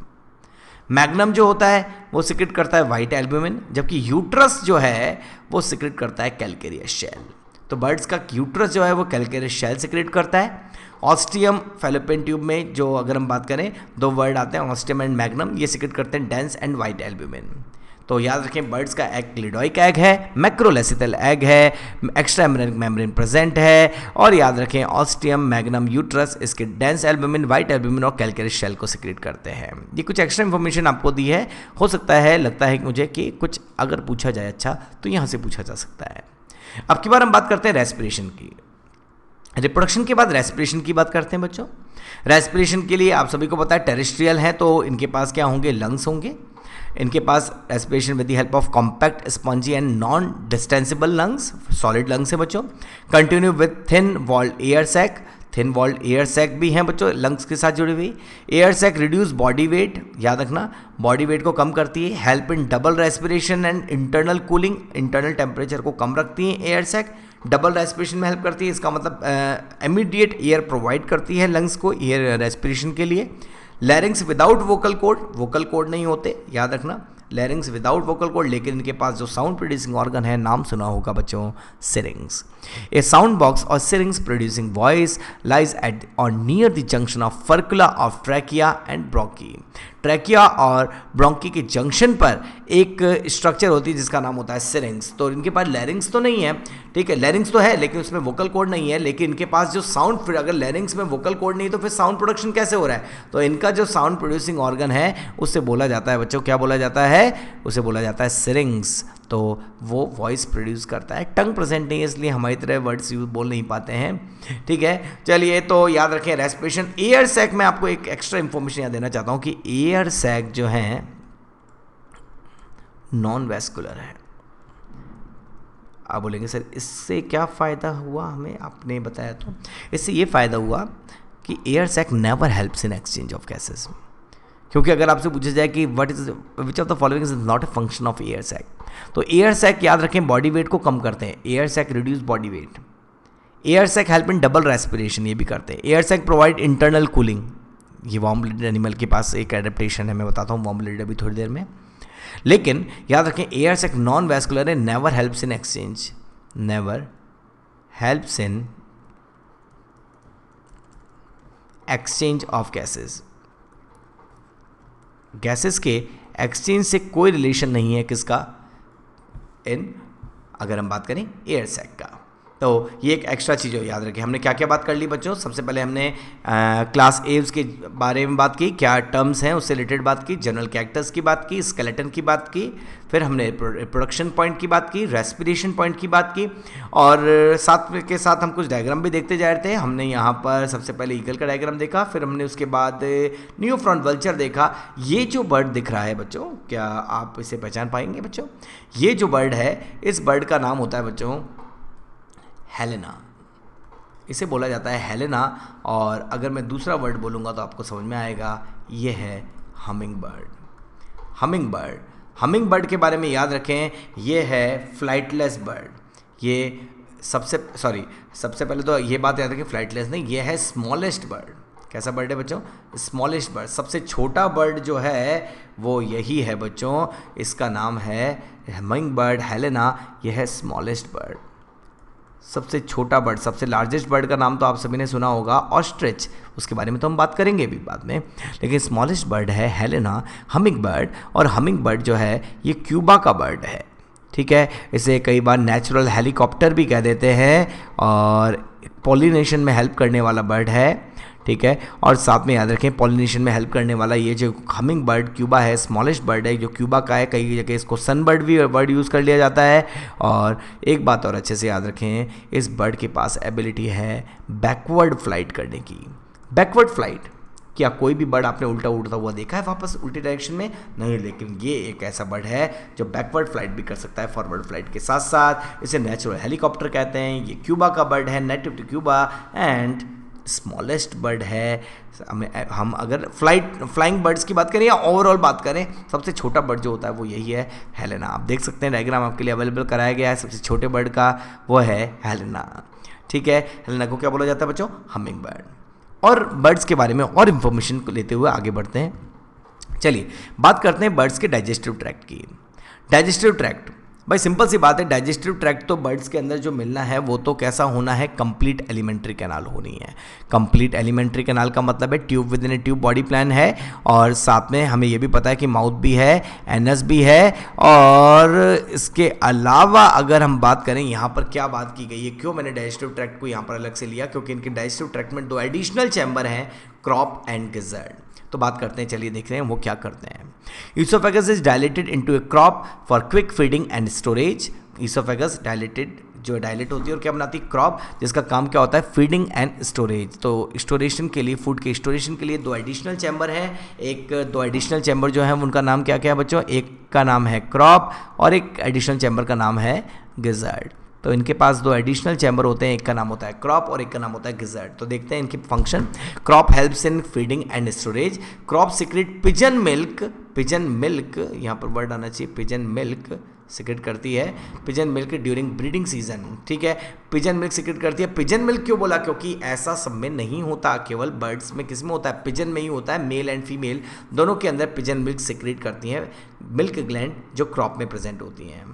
मैग्नम जो होता है वो सिक्रेट करता है वाइट एल्ब्यूमिन, जबकि यूट्रस जो है वो सिक्रेट करता है कैलकेरियस शेल। तो बर्ड्स का यूट्रस जो है वो कैलकेरियस शेल सिक्रेट करता है। ऑस्टियम फैलोपियन ट्यूब में जो अगर हम बात करें 2 वर्ड आते हैं, ऑस्टियम एंड मैग्नम, ये सिक्रेट करते हैं डेंस एंड वाइट एल्ब्यूमिन। तो याद रखें बर्ड्स का एग क्लिडोइक एग है, मैक्रोलेसिथल एग है, एक्स्ट्रा एम्ब्रायनिक मेम्ब्रेन प्रेजेंट है, और याद रखें ऑस्टियम, मैग्नम, यूट्रस इसके डेंस एल्ब्यूमिन, वाइट एल्ब्यूमिन और कैलकेरियस शेल को सिक्रेट करते हैं। ये कुछ एक्स्ट्रा इन्फॉर्मेशन आपको दी है, हो सकता है, लगता है कि मुझे कि कुछ अगर पूछा जाए अच्छा तो यहाँ से पूछा जा सकता है। अब की बार हम बात करते हैं रेस्पिरेशन की। रिप्रोडक्शन के बाद रेस्पिरेशन की बात करते हैं बच्चों। रेस्पिरेशन के लिए आप सभी को पता है टेरेस्ट्रियल है, तो इनके पास क्या होंगे, लंग्स होंगे। इनके पास respiration with the help of compact, spongy and non distensible lungs, solid lungs है बच्चों। Continue with thin walled air sac, thin walled air sac भी हैं बच्चों लंग्स के साथ जुड़ी हुई। Air sac reduce body weight, याद रखना बॉडी वेट को कम करती है। Help in double respiration and internal cooling, internal temperature को कम रखती है एयर सैक। डबल रेस्पिरेशन में हेल्प करती है, इसका मतलब इमीडिएट एयर प्रोवाइड करती है लंग्स को एयर रेस्पिरेशन के लिए। Larynx without vocal cord, vocal cord नहीं होते, याद रखना लैरिंग्स विदाउट वोकल कॉर्ड, लेकिन इनके पास जो साउंड प्रोड्यूसिंग ऑर्गन है, नाम सुना होगा बच्चों, सिरिंग्स। ए साउंड बॉक्स और syrinx producing voice lies at और near the junction of furcula of trachea and bronchi. Trachea और ब्रोंकी के जंक्शन पर एक स्ट्रक्चर होती है जिसका नाम होता है सिरिंग्स। तो इनके पास लैरिंग्स तो नहीं है, ठीक है, लैरिंग्स तो है लेकिन उसमें वोकल कॉर्ड नहीं है, लेकिन इनके पास जो साउंड, फिर अगर लैरिंग्स में वोकल कॉर्ड नहीं तो फिर साउंड प्रोडक्शन कैसे हो रहा है, तो इनका जो साउंड प्रोड्यूसिंग ऑर्गन है उससे बोला जाता है बच्चों, क्या बोला जाता है, उसे बोला जाता है सिरिंग्स। तो वो वॉइस प्रोड्यूस करता है। टंग प्रेजेंट नहीं है इसलिए हमारी तरह वर्ड्स यूज बोल नहीं पाते हैं, ठीक है। चलिए, तो याद रखें रेस्पिरेशन। एयर सैक में आपको एक एक्स्ट्रा इंफॉर्मेशन याद देना चाहता हूं कि एयर सैक जो है नॉन वैस्कुलर है। आप बोलेंगे सर इससे क्या फ़ायदा हुआ हमें, आपने बताया तो इससे ये फ़ायदा हुआ कि air sac never helps in exchange of gases. क्योंकि अगर आपसे पूछा जाए कि what is which of the following is not a function of air sac, तो एयर सैक याद रखें बॉडी वेट को कम करते हैं। Air sac reduce body weight. Air sac help in double respiration, ये भी करते हैं। Air sac provide internal cooling, ये वार्म ब्लडेड एनिमल के पास एक एडेप्टेशन है, मैं बताता हूँ वार्म ब्लडेड अभी थोड़ी देर में। लेकिन याद रखें एयर सैक नॉन वैस्कुलर है, never helps in exchange, never helps in exchange of gases. Gases के एक्सचेंज से कोई रिलेशन नहीं है किसका, इन अगर हम बात करें एयर सैक का। तो ये एक एक्स्ट्रा चीज़ हो, याद रखें। हमने क्या क्या बात कर ली बच्चों, सबसे पहले हमने क्लास एव्स के बारे में बात की, क्या टर्म्स हैं उससे रिलेटेड बात की, जनरल कैरेक्टर्स की बात की, स्केलेटन की बात की, फिर हमने प्रोडक्शन पॉइंट की बात की, रेस्पिरेशन पॉइंट की बात की, और साथ के साथ हम कुछ डायग्राम भी देखते जा रहे थे। हमने यहाँ पर सबसे पहले ईगल का डायग्राम देखा, फिर हमने उसके बाद न्यूफ्रॉन वल्चर देखा। ये जो बर्ड दिख रहा है बच्चों, क्या आप इसे पहचान पाएंगे बच्चों? ये जो बर्ड है, इस बर्ड का नाम होता है बच्चों हेलेना, इसे बोला जाता है हेलेना। और अगर मैं दूसरा वर्ड बोलूँगा तो आपको समझ में आएगा, ये है हमिंग बर्ड। हमिंग बर्ड के बारे में याद रखें, ये है फ्लाइटलेस बर्ड। ये सबसे पहले तो ये बात याद रखें, फ्लाइटलेस नहीं, ये है स्मॉलेस्ट बर्ड। कैसा बर्ड है बच्चों? Smallest bird. सबसे छोटा बर्ड जो है वो यही है बच्चों, इसका नाम है हमिंग बर्ड हेलेना। यह है स्मॉलेस्ट बर्ड, सबसे छोटा बर्ड। सबसे लार्जेस्ट बर्ड का नाम तो आप सभी ने सुना होगा, ऑस्ट्रिच, उसके बारे में तो हम बात करेंगे भी बाद में। लेकिन स्मॉलेस्ट बर्ड है हेलेना, हमिंग बर्ड। और हमिंग बर्ड जो है ये क्यूबा का बर्ड है, ठीक है। इसे कई बार नेचुरल हेलीकॉप्टर भी कह देते हैं, और पॉलिनेशन में हेल्प करने वाला बर्ड है, ठीक है। और साथ में याद रखें, पॉलिनेशन में हेल्प करने वाला ये जो हमिंग बर्ड क्यूबा है, स्मॉलेस्ट बर्ड है जो क्यूबा का है। कई जगह इसको सन बर्ड भी वर्ड यूज़ कर लिया जाता है। और एक बात और अच्छे से याद रखें, इस बर्ड के पास एबिलिटी है बैकवर्ड फ्लाइट करने की। बैकवर्ड फ्लाइट, क्या कोई भी बर्ड आपने उल्टा उड़ता हुआ देखा है वापस उल्टी डायरेक्शन में? नहीं, लेकिन ये एक ऐसा बर्ड है जो बैकवर्ड फ्लाइट भी कर सकता है फॉरवर्ड फ्लाइट के साथ साथ। इसे नेचुरल हेलीकॉप्टर कहते हैं। ये क्यूबा का बर्ड है, native to Cuba, and smallest bird है। हम अगर फ्लाइंग बर्ड्स की बात करें या ओवरऑल बात करें, सबसे छोटा बर्ड जो होता है वो यही है हेलेना। आप देख सकते हैं डायग्राम आपके लिए अवेलेबल कराया गया है, सबसे छोटे बर्ड का वो है हेलेना, ठीक है। हेलेना को क्या बोला जाता है बच्चों? Humming bird. और बर्ड्स के बारे में और इन्फॉर्मेशन को लेते हुए आगे बढ़ते हैं। चलिए बात करते हैं बर्ड्स के डाइजेस्टिव ट्रैक्ट की। डाइजेस्टिव ट्रैक्ट, भाई सिंपल सी बात है, डाइजेस्टिव ट्रैक्ट तो बर्ड्स के अंदर जो मिलना है वो तो कैसा होना है, कंप्लीट एलिमेंट्री कैनाल होनी है। कंप्लीट एलिमेंट्री कैनाल का मतलब है tube with in A tube body plan है, और साथ में हमें ये भी पता है कि माउथ भी है, एनस भी है। और इसके अलावा अगर हम बात करें, यहाँ पर क्या बात की गई है, क्यों मैंने डाइजेस्टिव ट्रैक्ट को यहाँ पर अलग से लिया, क्योंकि इनके डाइजेस्टिव ट्रैक्ट में 2 एडिशनल चैम्बर हैं, क्रॉप एंड गिज़र्ड। तो बात करते हैं, चलिए देखते हैं वो क्या करते हैं। Oesophagus is dilated into A crop for quick feeding and storage. Oesophagus dilate होती है और क्या बनाती है? क्रॉप, जिसका काम क्या होता है? Feeding and storage. तो स्टोरेशन के लिए, फूड के स्टोरेशन के लिए 2 एडिशनल चैम्बर हैं। 2 एडिशनल चैम्बर जो है उनका नाम क्या क्या है बच्चों? एक का नाम है क्रॉप और एक एडिशनल चैम्बर का नाम है गिज़र्ड। तो इनके पास 2 एडिशनल चैम्बर होते हैं, एक का नाम होता है क्रॉप और एक का नाम होता है गिज़र्ड। तो देखते हैं इनकी function. Crop helps in feeding and storage. Crop secret pigeon milk, यहाँ पर वर्ड आना चाहिए, पिजन मिल्क सीक्रेट करती है, pigeon milk during breeding season, ठीक है। पिजन मिल्क सीक्रेट करती है। पिजन मिल्क क्यों बोला? क्योंकि ऐसा सब में नहीं होता, केवल बर्ड्स में किस में होता है? पिजन में ही होता है। मेल एंड फीमेल दोनों के अंदर पिजन मिल्क सीक्रेट करती हैं, मिल्क ग्लैंड जो क्रॉप में प्रेजेंट होती हैं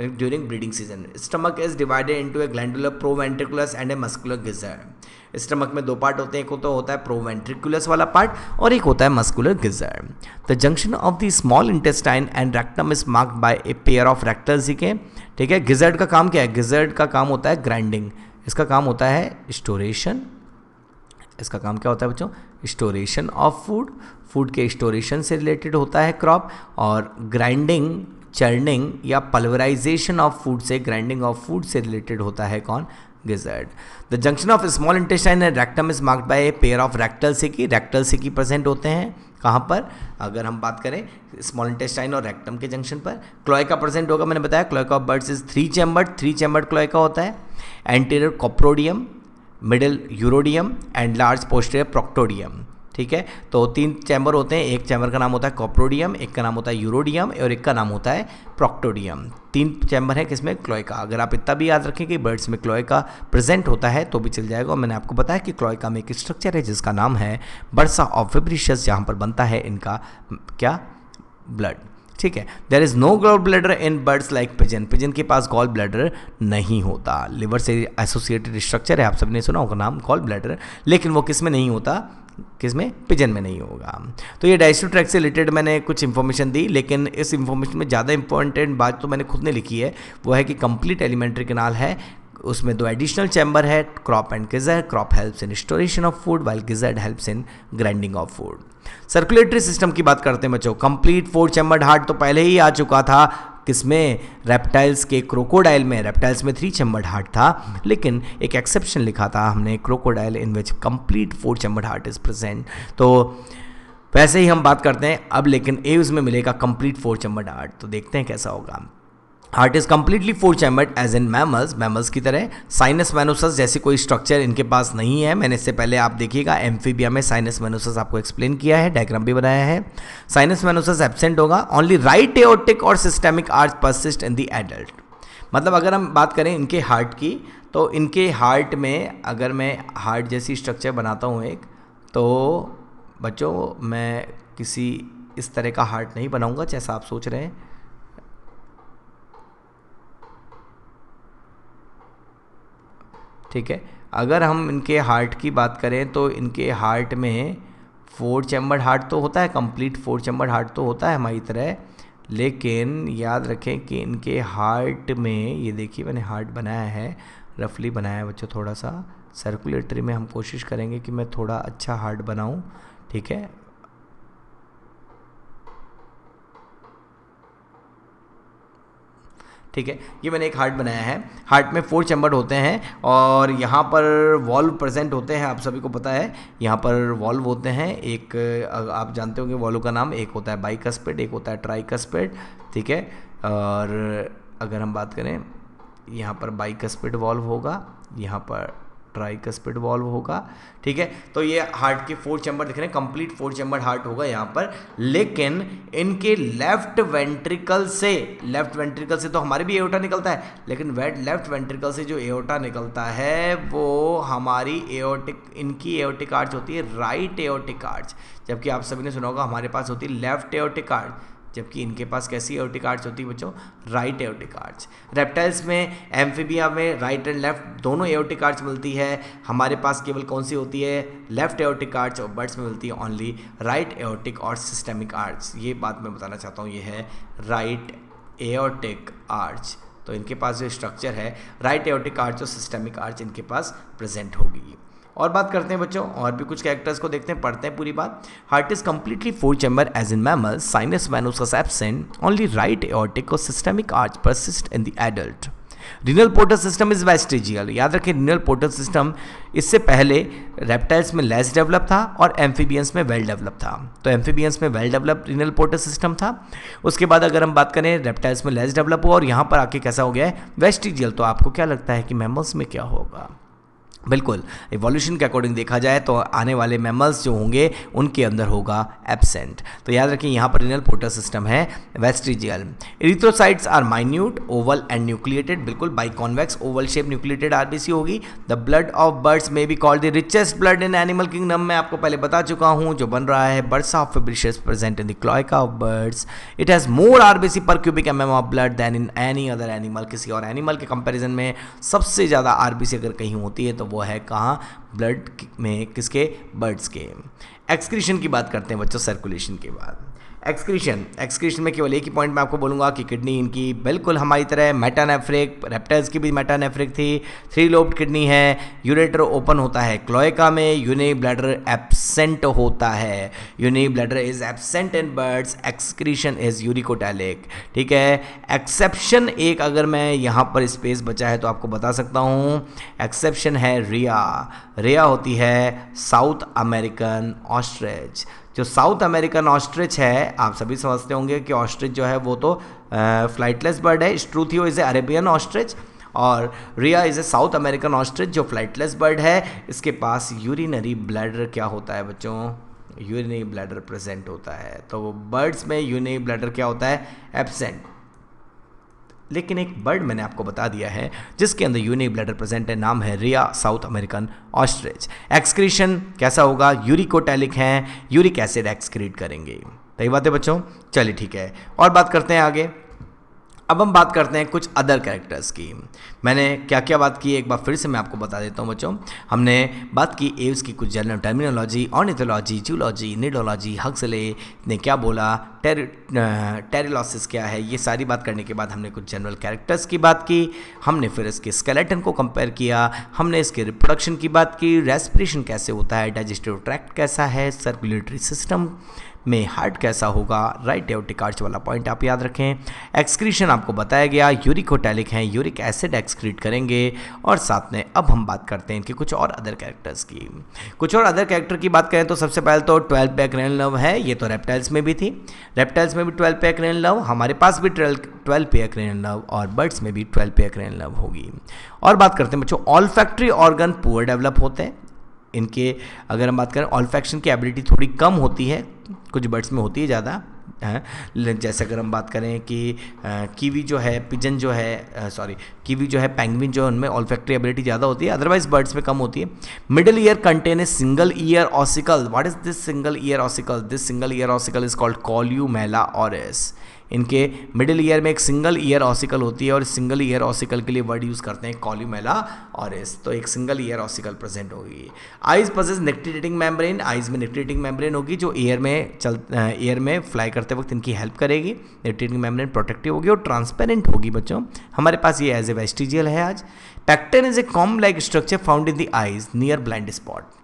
during breeding season. Stomach is divided into A glandular proventriculus and a muscular gizzard. Stomach में 2 पार्ट होते हैं, एक तो होता है प्रोवेंट्रिकुलस वाला पार्ट और एक होता है muscular gizzard. The junction of the small intestine and rectum is marked by a pair of rectal सिके, ठीक है। गिज़र्ड का काम क्या है? गिज़र्ड का काम होता है ग्राइंडिंग, इसका काम होता है स्टोरेशन। इसका काम क्या होता है बच्चों? स्टोरेशन ऑफ फूड के स्टोरेशन से रिलेटेड होता है क्रॉप, और ग्राइंडिंग, चर्निंग या पल्वराइजेशन ऑफ फूड से, ग्राइंडिंग ऑफ फूड से रिलेटेड होता है कौन? Gizzard. The junction of small intestine and rectum is marked by a pair of rectal caeca present होते हैं। कहाँ पर? अगर हम बात करें स्मॉल इंटेस्टाइन और रेक्टम के जंक्शन पर। क्लोएका प्रेजेंट होगा, मैंने बताया cloaca of birds is 3 chambered cloaca होता है। Anterior coprodeum, middle urodeum and large posterior proctodeum, ठीक है। तो 3 चैम्बर होते हैं, एक चैम्बर का नाम होता है कॉप्रोडियम, एक का नाम होता है यूरोडियम और एक का नाम होता है प्रोक्टोडियम। 3 चैम्बर है किसमें? क्लोएका। अगर आप इतना भी याद रखें कि बर्ड्स में क्लोएका प्रेजेंट होता है तो भी चल जाएगा। और मैंने आपको बताया कि क्लोएका में एक स्ट्रक्चर है जिसका नाम है बर्सा ऑफ फेब्रिशियस, जहाँ पर बनता है इनका क्या? ब्लड, ठीक है। There is no gall bladder in birds like pigeon. Pigeon के पास गॉल ब्लैडर नहीं होता, लिवर से एसोसिएटेड स्ट्रक्चर है, आप सबने सुना होगा नाम गॉल ब्लैडर, लेकिन वो किस में नहीं होता? किसमें, पिजन में नहीं होगा। तो ये डाइजेस्टिव ट्रैक्ट से रिलेटेड मैंने कुछ इन्फॉर्मेशन दी, लेकिन इस इन्फॉर्मेशन में ज़्यादा इंपॉर्टेंट बात तो मैंने खुद ने लिखी है, वो है कि कंप्लीट एलिमेंट्री कैनाल है, उसमें 2 एडिशनल चैम्बर है, crop and geyser. Crop helps in स्टोरेशन of food while gizzard helps in grinding of food. Circulatory system की बात करते हैं बच्चों, कंप्लीट 4 चैम्बर्ड हार्ट तो पहले ही आ चुका था, किसमें, रेप्टाइल्स के क्रोकोडाइल में। रेप्टाइल्स में 3 चैम्बर्ड हार्ट था, लेकिन एक एक्सेप्शन लिखा था हमने, crocodile in which complete 4 chambered heart is present. तो वैसे ही हम बात करते हैं अब, लेकिन एव्स में मिलेगा कंप्लीट 4 चैम्बर्ड हार्ट। तो देखते हैं कैसा होगा। Heart is completely 4 chambered as in mammals, mammals की तरह। साइनस मैनोसस जैसे कोई स्ट्रक्चर इनके पास नहीं है। मैंने इससे पहले आप देखिएगा एम्फीबिया में साइनस मैनोसस आपको एक्सप्लेन किया है, डायग्राम भी बनाया है। साइनस मैनोसस एब्सेंट होगा। ओनली राइट एओर्टिक और systemic arch persist in the adult. मतलब अगर हम बात करें इनके हार्ट की, तो इनके हार्ट में अगर मैं हार्ट जैसी स्ट्रक्चर बनाता हूँ एक, तो बच्चों मैं किसी इस तरह का हार्ट नहीं बनाऊंगा जैसा आप सोच रहे हैं। ठीक है, अगर हम इनके हार्ट की बात करें तो इनके हार्ट में 4 चैम्बर्ड हार्ट तो होता है, कंप्लीट 4 चैम्बर्ड हार्ट तो होता है हमारी तरह, लेकिन याद रखें कि इनके हार्ट में, ये देखिए मैंने हार्ट बनाया है, रफली बनाया है बच्चों, थोड़ा सा सर्कुलेटरी में हम कोशिश करेंगे कि मैं थोड़ा अच्छा हार्ट बनाऊं। ठीक है, ठीक है, ये मैंने एक हार्ट बनाया है। हार्ट में 4 चैम्बर होते हैं और यहाँ पर वॉल्व प्रेजेंट होते हैं, आप सभी को पता है। यहाँ पर वॉल्व होते हैं, एक आप जानते होंगे वॉल्व का नाम, एक होता है बाइकस्पिड, एक होता है ट्राइकस्पिड। ठीक है, और अगर हम बात करें, यहाँ पर बाइकस्पिड वॉल्व होगा, यहाँ पर ट्राइकस्पिड वॉल्व होगा। ठीक है, तो ये हार्ट के 4 चैम्बर दिख रहे हैं, कंप्लीट 4 चैम्बर हार्ट होगा यहाँ पर। लेकिन इनके लेफ्ट वेंट्रिकल से तो हमारे भी एओर्टा निकलता है, लेकिन लेफ्ट वेंट्रिकल से जो एओर्टा निकलता है वो हमारी इनकी एओर्टिक आर्च होती है राइट एओर्टिक आर्च, जबकि आप सभी ने सुना होगा हमारे पास होती है लेफ्ट एओर्टिक आर्च, जबकि इनके पास कैसी एओर्टिक आर्च होती है बच्चों, राइट एओर्टिक आर्च। रेप्टाइल्स में, एम्फीबिया में राइट एंड लेफ्ट दोनों एओर्टिक आर्च मिलती है, हमारे पास केवल कौन सी होती है, लेफ्ट एओर्टिक आर्च, और बर्ड्स में मिलती है ओनली राइट एओर्टिक और सिस्टेमिक आर्च। ये बात मैं बताना चाहता हूँ, ये है राइट एओर्टिक आर्च। तो इनके पास जो स्ट्रक्चर है, राइट एओर्टिक आर्च और सिस्टेमिक आर्च इनके पास प्रेजेंट होगी। और बात करते हैं बच्चों, और भी कुछ कैरेक्टर्स को देखते हैं, पढ़ते हैं पूरी बात। Heart is completely 4 chamber as in mammals, sinus venosus absent, only right aortic और systemic arch persist in the adult. Renal portal system is vestigial. याद रखें, रीनल पोर्टल सिस्टम इससे पहले रेप्टाइल्स में लेस डेवलप था और एम्फीबियंस में well develop था। तो एम्फीबियंस में well develop renal portal system था। उसके बाद अगर हम बात करें, रेप्टाइल्स में लेस डेवलप हुआ और यहाँ पर आके कैसा हो गया है, वेस्टिजियल। तो आपको क्या लगता है कि मैमल्स में क्या होगा? बिल्कुल, इवोल्यूशन के अकॉर्डिंग देखा जाए तो आने वाले मैमल्स जो होंगे उनके अंदर होगा एब्सेंट। तो याद रखिए, यहाँ पर रीनल पोर्टल सिस्टम है vestigial. Erythrocytes are minute, oval and nucleated. बिल्कुल, biconvex oval shape nucleated RBC होगी। The blood of birds may be called the richest blood in animal kingdom. मैं आपको पहले बता चुका हूँ, जो बन रहा है birds of Fabricius present in the cloaca of birds. It has more RBC per cubic mm of blood than in any other animal. किसी और एनिमल के कंपेरिजन में सबसे ज़्यादा आरबीसी अगर कहीं होती है तो वो है कहाँ, ब्लड में, किसके, बर्ड्स के। एक्सक्रीशन की बात करते हैं बच्चों सर्कुलेशन के बाद। एक्सक्रीशन में केवल एक ही पॉइंट मैं आपको बोलूँगा कि किडनी इनकी बिल्कुल हमारी तरह मेटानेफ्रिक, रेप्टाइल्स की भी मेटानेफ्रिक थी, 3 लोब्ड किडनी है। यूरेटर ओपन होता है क्लोएका में, यूनि ब्लैडर एब्सेंट होता है। यूनि bladder is absent in birds, excretion is uricotelic. ठीक है, एक्सेप्शन एक अगर मैं यहाँ पर स्पेस बचा है तो आपको बता सकता हूँ, एक्सेप्शन है रिया। रिया होती है साउथ अमेरिकन ऑस्ट्रिच। जो साउथ अमेरिकन ऑस्ट्रिच है, आप सभी समझते होंगे कि ऑस्ट्रिच जो है वो तो फ्लाइटलेस बर्ड है। Struthio is a Arabian ostrich और rhea is a South American ostrich जो फ्लाइटलेस बर्ड है। इसके पास यूरिनरी ब्लैडर क्या होता है बच्चों, यूरिनरी ब्लैडर प्रेजेंट होता है। तो बर्ड्स में यूरिनरी ब्लैडर क्या होता है, एब्सेंट। लेकिन एक बर्ड मैंने आपको बता दिया है जिसके अंदर यूरिनरी ब्लैडर प्रेजेंट है, नाम है रिया साउथ अमेरिकन ऑस्ट्रिच। एक्सक्रीशन कैसा होगा, यूरिकोटैलिक हैं, यूरिक एसिड एक्सक्रीट करेंगे। सही बात है बच्चों, चलिए ठीक है। और बात करते हैं आगे। अब हम बात करते हैं कुछ अदर कैरेक्टर्स की। मैंने क्या क्या बात की एक बार फिर से मैं आपको बता देता हूँ बच्चों। हमने बात की एव्स की कुछ general terminology, ornithology, zoology, nidology, Huxley ने क्या बोला, टेरिलॉसिस क्या है, ये सारी बात करने के बाद हमने कुछ जनरल कैरेक्टर्स की बात की। हमने फिर इसके स्केलेटन को कंपेयर किया, हमने इसके रिप्रोडक्शन की बात की, रेस्पिरेशन कैसे होता है, डाइजेस्टिव ट्रैक्ट कैसा है, सर्कुलेटरी सिस्टम में हार्ट कैसा होगा, राइट एओर्टिक आर्च वाला पॉइंट आप याद रखें। एक्सक्रीशन आपको बताया गया, यूरिकोटैलिक हैं, यूरिक एसिड एक्सक्रीट करेंगे। और साथ में अब हम बात करते हैं कि कुछ और अदर कैरेक्टर्स की। कुछ और अदर कैरेक्टर की बात करें तो सबसे पहले तो 12 पेयर क्रेनियल नर्व है, ये तो रेप्टाइल्स में भी थी, रेप्टाइल्स में भी 12 पेयर क्रेनियल नर्व, हमारे पास भी 12 पेयर क्रेनियल नर्व और बर्ड्स में भी 12 पेयर क्रेनियल नर्व होगी। और बात करते हैं बच्चों, ऑल्फैक्टरी ऑर्गन पुअर डेवलप होते हैं इनके। अगर हम बात करें ऑल्फैक्शन की एबिलिटी थोड़ी कम होती है, कुछ बर्ड्स में होती है ज़्यादा है। जैसे अगर हम बात करें कि कीवी जो है, पिजन जो है, कीवी जो है, पेंगुइन जो है, उनमें ऑल्फैक्टरी एबिलिटी ज़्यादा होती है, अदरवाइज बर्ड्स में कम होती है। Middle ear contain a single year ossicle. What is this single year ossicle? This single year ossicle is called columella orris. इनके मिडिल ईयर में एक सिंगल ईयर ऑसिकल होती है और सिंगल ईयर ऑसिकल के लिए वर्ड यूज़ करते हैं कॉल्यूमेला ऑरिस। तो एक सिंगल ईयर ऑसिकल प्रेजेंट होगी। आइज पजेस निक्टिडेटिंग मेम्ब्रेन, आइज में निक्टिडेटिंग मेम्ब्रेन होगी जो एयर में फ्लाई करते वक्त इनकी हेल्प करेगी। निक्टिडेटिंग मेम्ब्रेन प्रोटेक्टिव होगी और ट्रांसपेरेंट होगी बच्चों। हमारे पास ये एज ए वेस्टिजियल है आज। Pecten is a comb like structure found in the eyes near blind spot.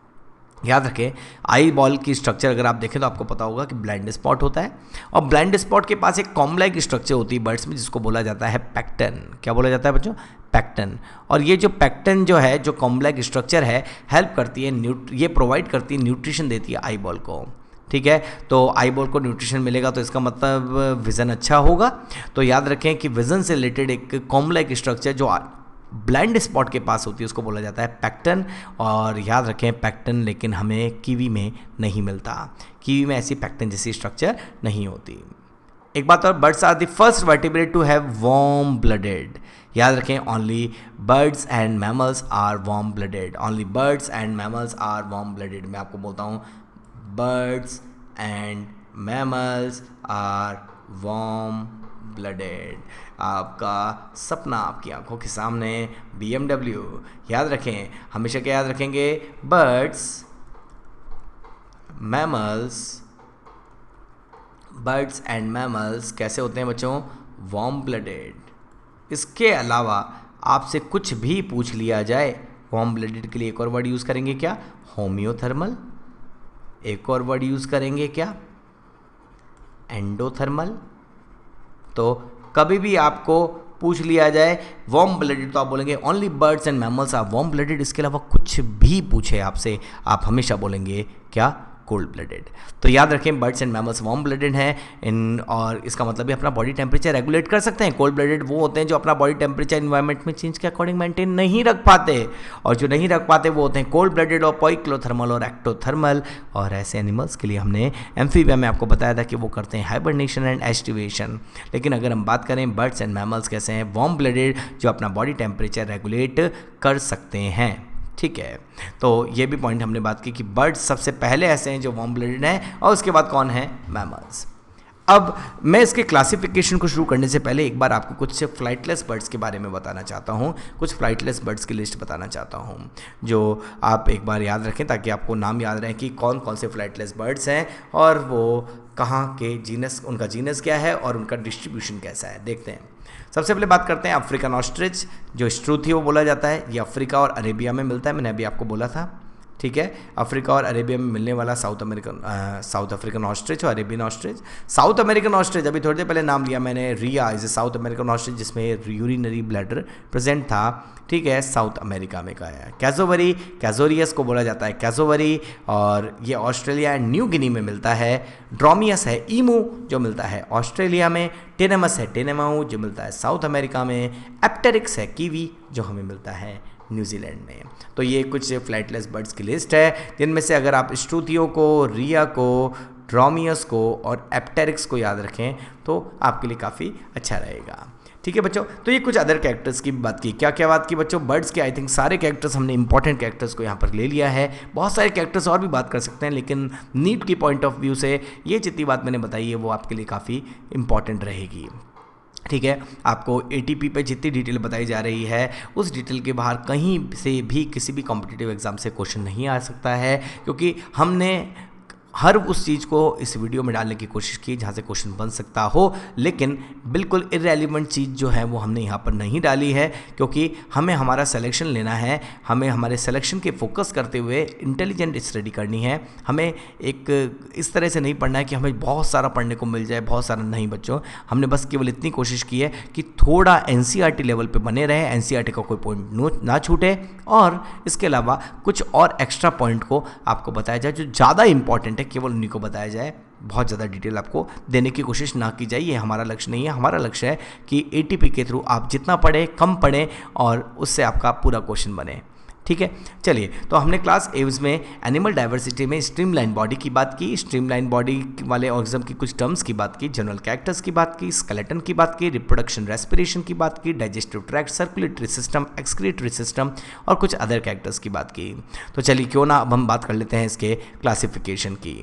याद रखें, आई बॉल की स्ट्रक्चर अगर आप देखें तो आपको पता होगा कि ब्लाइंड स्पॉट होता है और ब्लाइंड स्पॉट के पास एक कॉम्ब लाइक स्ट्रक्चर होती है बर्ड्स में जिसको बोला जाता है पैक्टन। क्या बोला जाता है बच्चों? पैक्टन। और ये जो पैक्टन जो है, जो कॉम्ब लाइक स्ट्रक्चर है, हेल्प करती है, ये प्रोवाइड करती है, न्यूट्रिशन देती है आई बॉल को। ठीक है, तो आई बॉल को न्यूट्रिशन मिलेगा तो इसका मतलब विज़न अच्छा होगा। तो याद रखें कि विज़न से रिलेटेड एक कॉम्ब लाइक स्ट्रक्चर जो ब्लाइंड स्पॉट के पास होती है उसको बोला जाता है पैक्टन। और याद रखें पैक्टन लेकिन हमें कीवी में नहीं मिलता, कीवी में ऐसी पैक्टन जैसी स्ट्रक्चर नहीं होती। एक बात और, birds are the first vertebrate to have warm blooded. याद रखें, only birds and mammals are warm blooded, only birds and mammals are warm blooded. मैं आपको बोलता हूँ, birds and mammals are warm blooded. आपका सपना आपकी आंखों के सामने, BMW। याद रखें, हमेशा क्या याद रखेंगे? Birds, mammals, birds and mammals कैसे होते हैं बच्चों? Warm blooded. इसके अलावा आपसे कुछ भी पूछ लिया जाए, वार्म ब्लडेड के लिए एक और वर्ड यूज़ करेंगे क्या? होम्योथर्मल। एक और वर्ड यूज़ करेंगे क्या? एंडोथर्मल। तो कभी भी आपको पूछ लिया जाए वार्म ब्लडेड तो आप बोलेंगे only birds and mammals are warm blooded. इसके अलावा कुछ भी पूछे आपसे, आप हमेशा बोलेंगे क्या? Cold blooded. तो याद रखें, birds and mammals warm blooded हैं और इसका मतलब भी अपना बॉडी टेम्परेचर रेगुलेट कर सकते हैं। कोल्ड ब्लडेड वो होते हैं जो अपना बॉडी टेम्परेचर इन्वायरमेंट में चेंज के अकॉर्डिंग मेंटेन नहीं रख पाते, और जो नहीं रख पाते वो होते हैं कोल्ड ब्लडेड और पॉइक्लोथर्मल और एक्टोथर्मल। और ऐसे एनिमल्स के लिए हमने एम्फीबिया में आपको बताया था कि वो करते हैं हाइबरनेशन एंड एस्टिवेशन। लेकिन अगर हम बात करें बर्ड्स एंड मैमल्स कैसे हैं? वार्म ब्लडेड, जो अपना बॉडी टेम्परेचर रेगुलेट कर सकते हैं। ठीक है, तो ये भी पॉइंट हमने बात की कि बर्ड्स सबसे पहले ऐसे हैं जो वार्म ब्लडेड हैं और उसके बाद कौन है? मैमल्स। अब मैं इसके क्लासिफिकेशन को शुरू करने से पहले एक बार आपको कुछ फ्लाइटलेस बर्ड्स के बारे में बताना चाहता हूँ, कुछ फ्लाइटलेस बर्ड्स की लिस्ट बताना चाहता हूँ जो आप एक बार याद रखें ताकि आपको नाम याद रहे कि कौन कौन से फ्लाइटलेस बर्ड्स हैं और वो कहाँ के जीनस, उनका जीनस क्या है और उनका डिस्ट्रीब्यूशन कैसा है। देखते हैं। सबसे पहले बात करते हैं अफ्रीकन ऑस्ट्रिच, जो स्ट्रूथी वो बोला जाता है। ये अफ्रीका और अरेबिया में मिलता है, मैंने अभी आपको बोला था। ठीक है, अफ्रीका और अरेबिया में मिलने वाला साउथ अफ्रीकन ऑस्ट्रिच और Arabian ostrich. South American ostrich, अभी थोड़ी देर पहले नाम लिया मैंने, rhea is a South American ostrich जिसमें यूरिनरी ब्लैडर प्रेजेंट था। ठीक है, साउथ अमेरिका में का है। कैजोवरी, कैजोरियस को बोला जाता है कैजोवरी, और ये ऑस्ट्रेलिया एंड न्यू गिनी में मिलता है। ड्रोमियस है ईमू जो मिलता है ऑस्ट्रेलिया में। टेनेमस है टेनेमाऊ जो मिलता है साउथ अमेरिका में। एप्टेरिक्स है कीवी जो हमें मिलता है न्यूजीलैंड में। तो ये कुछ फ्लाइटलेस बर्ड्स की लिस्ट है जिनमें से अगर आप स्ट्रूथियो को, रिया को, ड्रोमियस को और एप्टेरिक्स को याद रखें तो आपके लिए काफ़ी अच्छा रहेगा। ठीक है बच्चों, तो ये कुछ अदर कैरेक्टर्स की बात की। क्या क्या बात की बच्चों? बर्ड्स के आई थिंक सारे कैरेक्टर्स हमने इंपॉर्टेंट कैरेक्टर्स को यहाँ पर ले लिया है। बहुत सारे कैरेक्टर्स और भी बात कर सकते हैं लेकिन नीड की पॉइंट ऑफ व्यू से ये जितनी बात मैंने बताई है वो आपके लिए काफ़ी इंपॉर्टेंट रहेगी। ठीक है। आपको एटीपी पे जितनी डिटेल बताई जा रही है उस डिटेल के बाहर कहीं से भी किसी भी कॉम्पिटिटिव एग्जाम से क्वेश्चन नहीं आ सकता है, क्योंकि हमने हर उस चीज़ को इस वीडियो में डालने की कोशिश की जहाँ से क्वेश्चन बन सकता हो, लेकिन बिल्कुल इररेलेवेंट चीज़ जो है वो हमने यहाँ पर नहीं डाली है, क्योंकि हमें हमारा सिलेक्शन लेना है, हमें हमारे सिलेक्शन के फोकस करते हुए इंटेलिजेंट स्टडी करनी है। हमें एक इस तरह से नहीं पढ़ना है कि हमें बहुत सारा पढ़ने को मिल जाए, बहुत सारा नहीं बच्चों। हमने बस केवल इतनी कोशिश की है कि थोड़ा एनसीईआरटी लेवल पे बने रहे, एनसीईआरटी का कोई पॉइंट ना छूटे, और इसके अलावा कुछ और एक्स्ट्रा पॉइंट को आपको बताया जाए जो ज़्यादा इंपॉर्टेंट है, केवल उन्हीं को बताया जाए। बहुत ज़्यादा डिटेल आपको देने की कोशिश ना की जाए, ये हमारा लक्ष्य नहीं है। हमारा लक्ष्य है कि एटीपी के थ्रू आप जितना पढ़ें, कम पढ़ें, और उससे आपका पूरा क्वेश्चन बने। ठीक है, चलिए, तो हमने क्लास एव्स में एनिमल डाइवर्सिटी में स्ट्रीमलाइन बॉडी की बात की, स्ट्रीमलाइन बॉडी वाले ऑर्गेनिज्म की कुछ टर्म्स की बात की, जनरल कैरेक्टर्स की बात की, स्केलेटन की बात की, रिप्रोडक्शन रेस्पिरेशन की बात की, digestive tract, circulatory system, excretory system, और कुछ अदर कैरेक्टर्स की बात की। तो चलिए, क्यों ना अब हम बात कर लेते हैं इसके क्लासिफिकेशन की।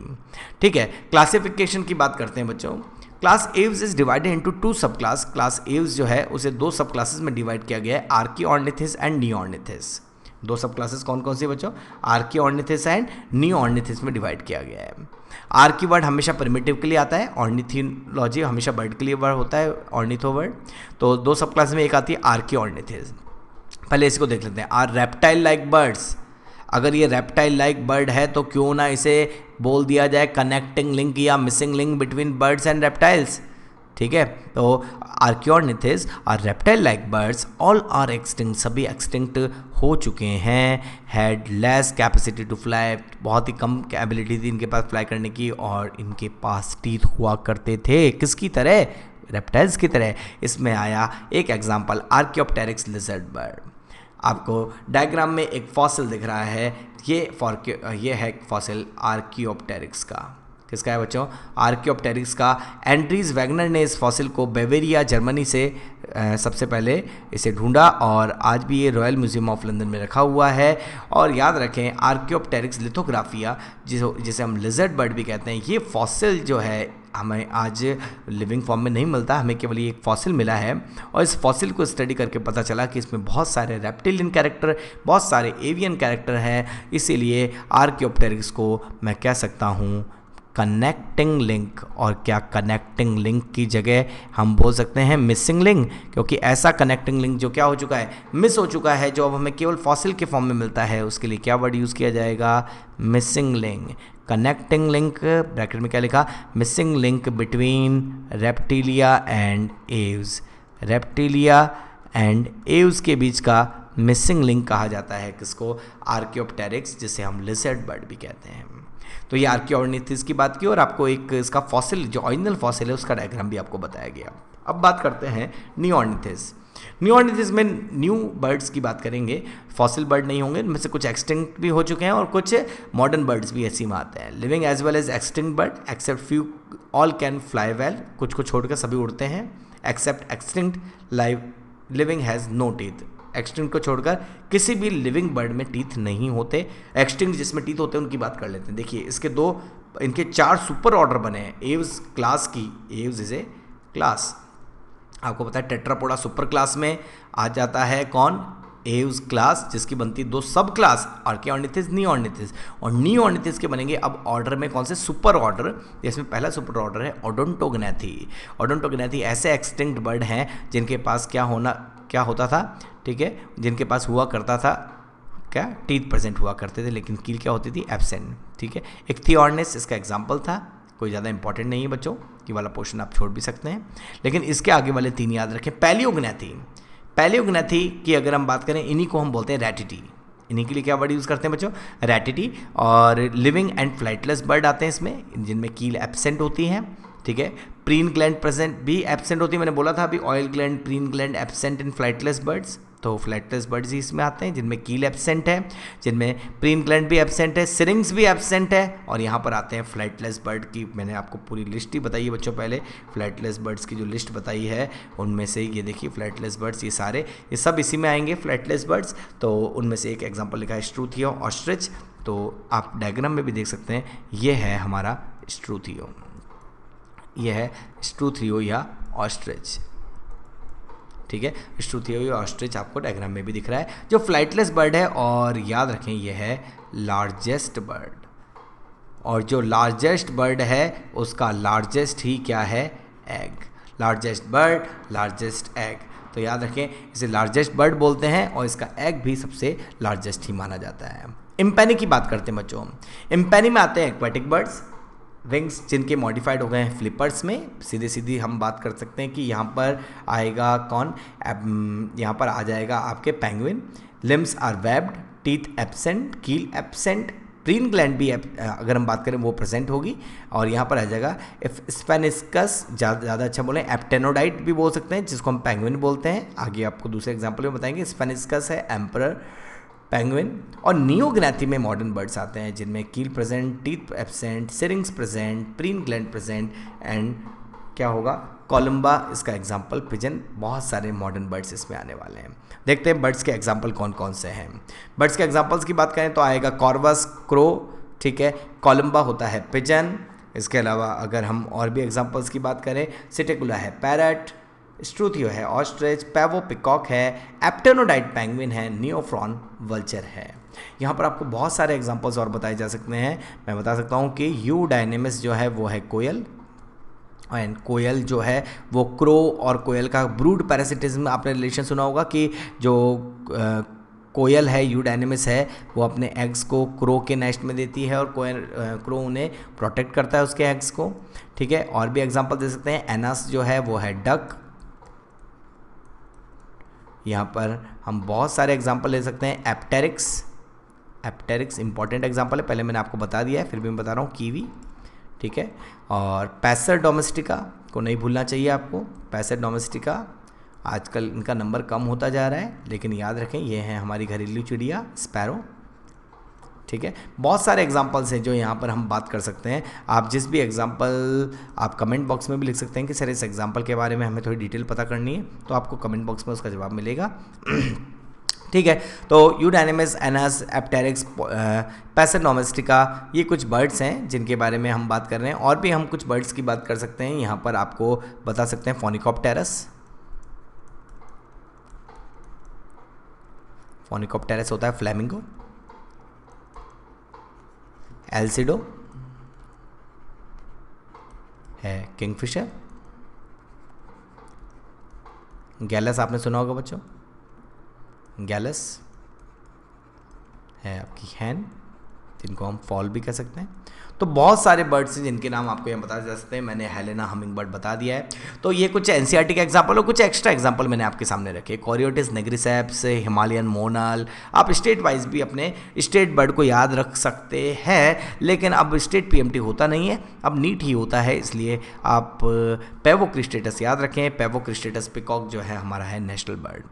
ठीक है, क्लासिफिकेशन की बात करते हैं बच्चों। Class Aves is divided into 2 सब क्लास। क्लास एव्स जो है उसे 2 सब क्लासेस में डिवाइड किया गया है, आर्कियोर्निथिस एंड नियोर्निथिस। 2 सब क्लासेस कौन कौन सी बच्चों? आर्कियोर्निथिस एंड नियोर्निथिस में डिवाइड किया गया है। आर्की वर्ड हमेशा प्रिमिटिव के लिए आता है, ऑर्निथियोलॉजी हमेशा बर्ड के लिए वर्ड होता है, ऑर्निथो वर्ड। तो 2 सब क्लास में एक आती है आर्कियोर्निथिस। पहले इसको देख लेते हैं। Are reptile like birds. अगर ये रेप्टाइल लाइक बर्ड है तो क्यों ना इसे बोल दिया जाए कनेक्टिंग लिंक या missing link between birds and reptiles. ठीक है, तो archaeornithes are reptile like birds, all are extinct, सभी एक्सटिंक्ट हो चुके हैं। Had less capacity to fly, बहुत ही कम एबिलिटी थी इनके पास फ्लाई करने की, और इनके पास टीथ हुआ करते थे, किसकी तरह? रेप्टाइल्स की तरह। इसमें आया एक एग्जाम्पल आर्कियोप्टेरिक्स लिजर्ड बर्ड। आपको डायग्राम में एक फॉसिल दिख रहा है, ये है फॉसिल आर्कियोप्टेरिक्स का। किसका है बच्चों? आर्कियोप्टेरिक्स का। एंड्रीज वैगनर ने इस फॉसिल को बेवेरिया जर्मनी से सबसे पहले इसे ढूंढा, और आज भी ये रॉयल म्यूजियम ऑफ लंदन में रखा हुआ है। और याद रखें, आर्कियोप्टेरिक्स लिथोग्राफिया, जिसे हम लिजर्ड बर्ड भी कहते हैं, ये फॉसिल जो है हमें आज लिविंग फॉर्म में नहीं मिलता, हमें केवल ये एक फॉसिल मिला है। और इस फॉसिल को स्टडी करके पता चला कि इसमें बहुत सारे रेप्टिलियन कैरेक्टर, बहुत सारे एवियन कैरेक्टर हैं। इसीलिए आर्कियोप्टेरिक्स को मैं कह सकता हूँ कनेक्टिंग लिंक। और क्या कनेक्टिंग लिंक की जगह हम बोल सकते हैं मिसिंग लिंक, क्योंकि ऐसा कनेक्टिंग लिंक जो क्या हो चुका है, मिस हो चुका है, जो अब हमें केवल फॉसिल के फॉर्म में मिलता है, उसके लिए क्या वर्ड यूज़ किया जाएगा? Missing link. Connecting link, bracket में क्या लिखा? Missing link between reptilia and Aves. Reptilia and Aves के बीच का मिसिंग लिंक कहा जाता है किसको? आर्कियोप्टेरिक्स, जिसे हम लिजर्ड बर्ड भी कहते हैं। तो ये आर्कियोर्निथिस की बात की, और आपको एक इसका फॉसिल, जो ओरिजिनल फॉसिल है, उसका डायग्राम भी आपको बताया गया। अब बात करते हैं नियोर्निथिस। नियोर्निथिस में न्यू बर्ड्स की बात करेंगे। फॉसिल बर्ड नहीं होंगे, इनमें से कुछ एक्सटिंक्ट भी हो चुके हैं और कुछ मॉडर्न बर्ड्स भी ऐसी में आते हैं। Living as well as extinct bird except few, all can fly well. कुछ को छोड़कर सभी उड़ते हैं। Except extinct living has no teeth. Extinct को छोड़कर किसी भी लिविंग बर्ड में टीथ नहीं होते। एक्सटिंक्ट जिसमें टीथ होते हैं उनकी बात कर लेते हैं। देखिए, इनके 4 सुपर ऑर्डर बने हैं एव्स क्लास की। एव्स इज ए क्लास, आपको पता है टेट्रापोडा सुपर क्लास में आ जाता है कौन? एव्स क्लास, जिसकी बनती 2 सब क्लास, आर्कियोर्निथिस, नियोर्निथिस। और नियोर्निथिस के बनेंगे अब ऑर्डर में कौन से? Super order. जिसमें पहला सुपर ऑर्डर है ओडोंटोग्नैथी। ओडोंटोग्नैथी ऐसे एक्सटिंक्ट बर्ड हैं जिनके पास क्या होता था? ठीक है, जिनके पास हुआ करता था क्या? टीथ प्रेजेंट हुआ करते थे, लेकिन कील क्या होती थी? एब्सेंट। ठीक है, इक्थियोर्निस इसका एग्जाम्पल था। कोई ज़्यादा इंपॉर्टेंट नहीं है बच्चों, ये वाला पोर्शन आप छोड़ भी सकते हैं, लेकिन इसके आगे वाले 3 याद रखें। पैलियोग्नैथी। पैलियोग्नैथी की अगर हम बात करें, इन्हीं को हम बोलते हैं रैटिटी। इन्हीं के लिए क्या वर्ड यूज़ करते हैं बच्चों? रैटिटी। और लिविंग एंड फ्लाइटलेस बर्ड आते हैं इसमें, जिनमें कील एब्सेंट होती हैं। ठीक है, प्रीन ग्लैंड प्रेजेंट भी एब्सेंट होती है। मैंने बोला था अभी, oil gland, preen gland absent in flightless birds. तो फ्लाइटलेस बर्ड्स ही इसमें आते हैं, जिनमें कील एब्सेंट है, जिनमें प्रीन ग्लैंड भी एब्सेंट है, सिरिंग्स भी एब्सेंट है। और यहाँ पर आते हैं फ्लाइटलेस बर्ड की। मैंने आपको पूरी लिस्ट ही बताई है बच्चों पहले। फ्लाइटलेस बर्ड्स की जो लिस्ट बताई है उनमें से ये देखिए, फ्लाइटलेस बर्ड्स ये सब इसी में आएंगे, फ्लाइटलेस बर्ड्स। तो उनमें से एक एग्जाम्पल लिखा है स्ट्रूथियो ऑस्ट्रिच। तो आप डायग्राम में भी देख सकते हैं, ये है हमारा स्ट्रूथियो, ये है स्ट्रूथियो या ऑस्ट्रिच। ठीक है। श्रुति ऑस्ट्रिच आपको डायग्राम में भी दिख रहा है, जो फ्लाइटलेस बर्ड है, और याद रखें ये है लार्जेस्ट बर्ड, और जो लार्जेस्ट बर्ड है उसका लार्जेस्ट ही क्या है, egg. Largest bird, largest egg, तो याद रखें इसे लार्जेस्ट बर्ड बोलते हैं और इसका एग भी सबसे लार्जेस्ट ही माना जाता है। इम्पेनी की बात करते हैं बच्चों। इम्पेनी में आते हैं एक्वेटिक बर्ड्स, विंग्स जिनके मॉडिफाइड हो गए हैं फ्लिपर्स में। सीधे सीधी हम बात कर सकते हैं कि यहाँ पर आएगा कौन, यहाँ पर आ जाएगा आपके penguin. Limbs are webbed, teeth absent, keel absent, preen gland भी अगर हम बात करें वो प्रेजेंट होगी, और यहाँ पर आ जाएगा स्पेनिस्कस, ज़्यादा अच्छा बोलें एप्टेनोडाइट भी बोल सकते हैं, जिसको हम पेंगुइन बोलते हैं। आगे आपको दूसरे एग्जाम्पल में बताएंगे। स्पेनिस्कस है एम्परर पेंगुइन। और नियोग्नाथी में मॉडर्न बर्ड्स आते हैं जिनमें keel present, teeth absent, syrinx present, preen gland present, and क्या होगा, कोलंबा इसका एग्जाम्पल, पिजन। बहुत सारे मॉडर्न बर्ड्स इसमें आने वाले हैं। देखते हैं बर्ड्स के एग्जाम्पल कौन कौन से हैं। बर्ड्स के एग्जाम्पल्स की बात करें तो आएगा कॉर्वस, क्रो, ठीक है। कोलंबा होता है पिजन। इसके अलावा अगर हम और भी एग्जाम्पल्स की बात करें, सिटिकुला है पैरट, स्ट्रूथियो है ऑस्ट्रिच, पैवो पिकॉक है, एप्टेनोडाइट पेंगुइन है, नियोफ्रॉन वल्चर है। यहाँ पर आपको बहुत सारे एग्जाम्पल्स और बताए जा सकते हैं। मैं बता सकता हूँ कि यूडायनेमिस जो है वो है कोयल, एंड कोयल जो है वो क्रो और कोयल का ब्रूड पैरासिटिज्म आपने रिलेशन सुना होगा कि जो कोयल है यूडायनेमिस है वो अपने एग्स को क्रो के नेस्ट में देती है, और कोयल क्रो उन्हें प्रोटेक्ट करता है उसके एग्स को, ठीक है। और भी एग्जांपल दे सकते हैं। एनास जो है वो है डक। यहाँ पर हम बहुत सारे एग्जांपल ले सकते हैं। एप्टेरिक्स, एप्टेरिक्स इंपॉर्टेंट एग्जांपल है, पहले मैंने आपको बता दिया है, फिर भी मैं बता रहा हूँ। कीवी, ठीक है। और पैसर डोमेस्टिका को नहीं भूलना चाहिए आपको। पैसर डोमेस्टिका आजकल इनका नंबर कम होता जा रहा है, लेकिन याद रखें ये है हमारी घरेलू चिड़िया स्पैरो, ठीक है। बहुत सारे एग्जांपल्स हैं जो यहाँ पर हम बात कर सकते हैं। आप जिस भी एग्जांपल आप कमेंट बॉक्स में भी लिख सकते हैं कि सर इस एग्जांपल के बारे में हमें थोड़ी डिटेल पता करनी है, तो आपको कमेंट बॉक्स में उसका जवाब मिलेगा। ठीक है। तो यूडायनेमिस, एनास, एप्टेरिक्स, पैसर डोमेस्टिका, ये कुछ बर्ड्स हैं जिनके बारे में हम बात कर रहे हैं। और भी हम कुछ बर्ड्स की बात कर सकते हैं। यहाँ पर आपको बता सकते हैं फोनिकॉप्टेरस। फोनिकॉप्टेरस होता है फ्लैमिंगो। एल्सिडो है किंगफिशर। गैलस आपने सुना होगा बच्चों, गैलस है आपकी हैन, जिनको हम फॉल भी कह सकते हैं। तो बहुत सारे बर्ड्स हैं जिनके नाम आपको यहाँ बता जा सकते हैं। मैंने हेलेना हमिंग बर्ड बता दिया है। तो ये कुछ एनसीईआरटी के एग्जाम्पल और कुछ एक्स्ट्रा एग्जाम्पल मैंने आपके सामने रखे। कोरियोटिस नेग्रिसेप्स, हिमालयन मोनाल। आप स्टेट वाइज भी अपने स्टेट बर्ड को याद रख सकते हैं, लेकिन अब स्टेट पीएमटी होता नहीं है, अब नीट ही होता है, इसलिए आप पेवोक्रिस्टेटस याद रखें। पेवोक्रिस्टेटस पिकॉक जो है हमारा है नेशनल बर्ड,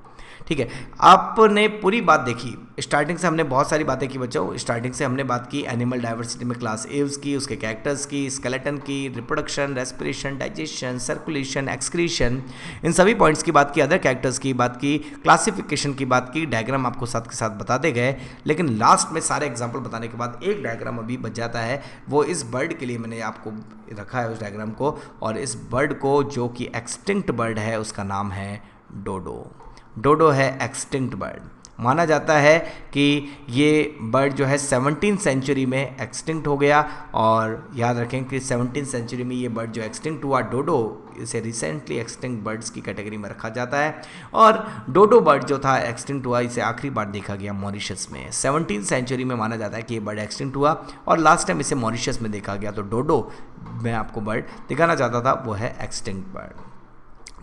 ठीक है। आपने पूरी बात देखी, स्टार्टिंग से हमने बहुत सारी बातें की बच्चों। स्टार्टिंग से हमने बात की एनिमल डाइवर्सिटी में क्लास एव्स की, उसके कैरेक्टर्स की, स्केलेटन की, reproduction, respiration, digestion, circulation, excretion, इन सभी पॉइंट्स की बात की, अदर कैरेक्टर्स की बात की, क्लासिफिकेशन की बात की, डायग्राम आपको साथ के साथ बताते गए। लेकिन लास्ट में सारे एग्जाम्पल बताने के बाद एक डायग्राम अभी बच जाता है, वो इस बर्ड के लिए मैंने आपको रखा है उस डायग्राम को। और इस बर्ड को जो कि एक्सटिंक्ट बर्ड है उसका नाम है डोडो। डोडो है एक्सटिंक्ट बर्ड। माना जाता है कि ये बर्ड जो है 17th सेंचुरी में एक्सटिंक्ट हो गया, और याद रखें कि 17th सेंचुरी में ये बर्ड जो एक्सटिंक्ट हुआ, डोडो, इसे रिसेंटली एक्सटिंक्ट बर्ड्स की कैटेगरी में रखा जाता है। और डोडो बर्ड जो था एक्सटिंक्ट हुआ, इसे आखिरी बार देखा गया मॉरिशस में 17th सेंचुरी में। माना जाता है कि ये बर्ड एक्सटिंक्ट हुआ और लास्ट टाइम इसे मॉरिशस में देखा गया। तो डोडो मैं आपको बर्ड दिखाना चाहता था, वो है एक्सटिंक्ट बर्ड।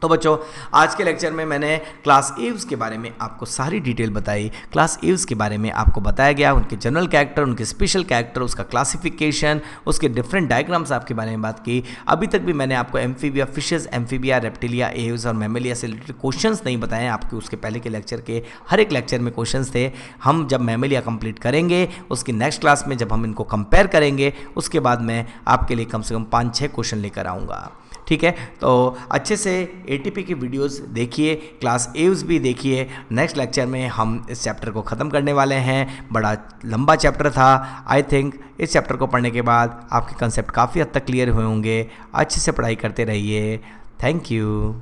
तो बच्चों आज के लेक्चर में मैंने क्लास एव्स के बारे में आपको सारी डिटेल बताई। क्लास एव्स के बारे में आपको बताया गया, उनके जनरल कैरेक्टर, उनके स्पेशल कैरेक्टर, उसका क्लासिफिकेशन, उसके डिफरेंट डायग्राम्स आपके बारे में बात की। अभी तक भी मैंने आपको amphibia fishes, amphibia, reptilia, Aves और मैमेलिया से रिलेटेड क्वेश्चंस नहीं बताए। आपके उसके पहले के लेक्चर के हर एक लेक्चर में क्वेश्चंस थे। हम जब मैमेलिया कंप्लीट करेंगे, उसकी नेक्स्ट क्लास में जब हम इनको कंपेयर करेंगे, उसके बाद मैं आपके लिए कम से कम 5-6 क्वेश्चन लेकर आऊँगा, ठीक है। तो अच्छे से एटीपी की वीडियोस देखिए, क्लास एव्स भी देखिए। नेक्स्ट लेक्चर में हम इस चैप्टर को ख़त्म करने वाले हैं। बड़ा लंबा चैप्टर था। आई थिंक इस चैप्टर को पढ़ने के बाद आपके कंसेप्ट काफ़ी हद तक क्लियर हुए होंगे। अच्छे से पढ़ाई करते रहिए। Thank you.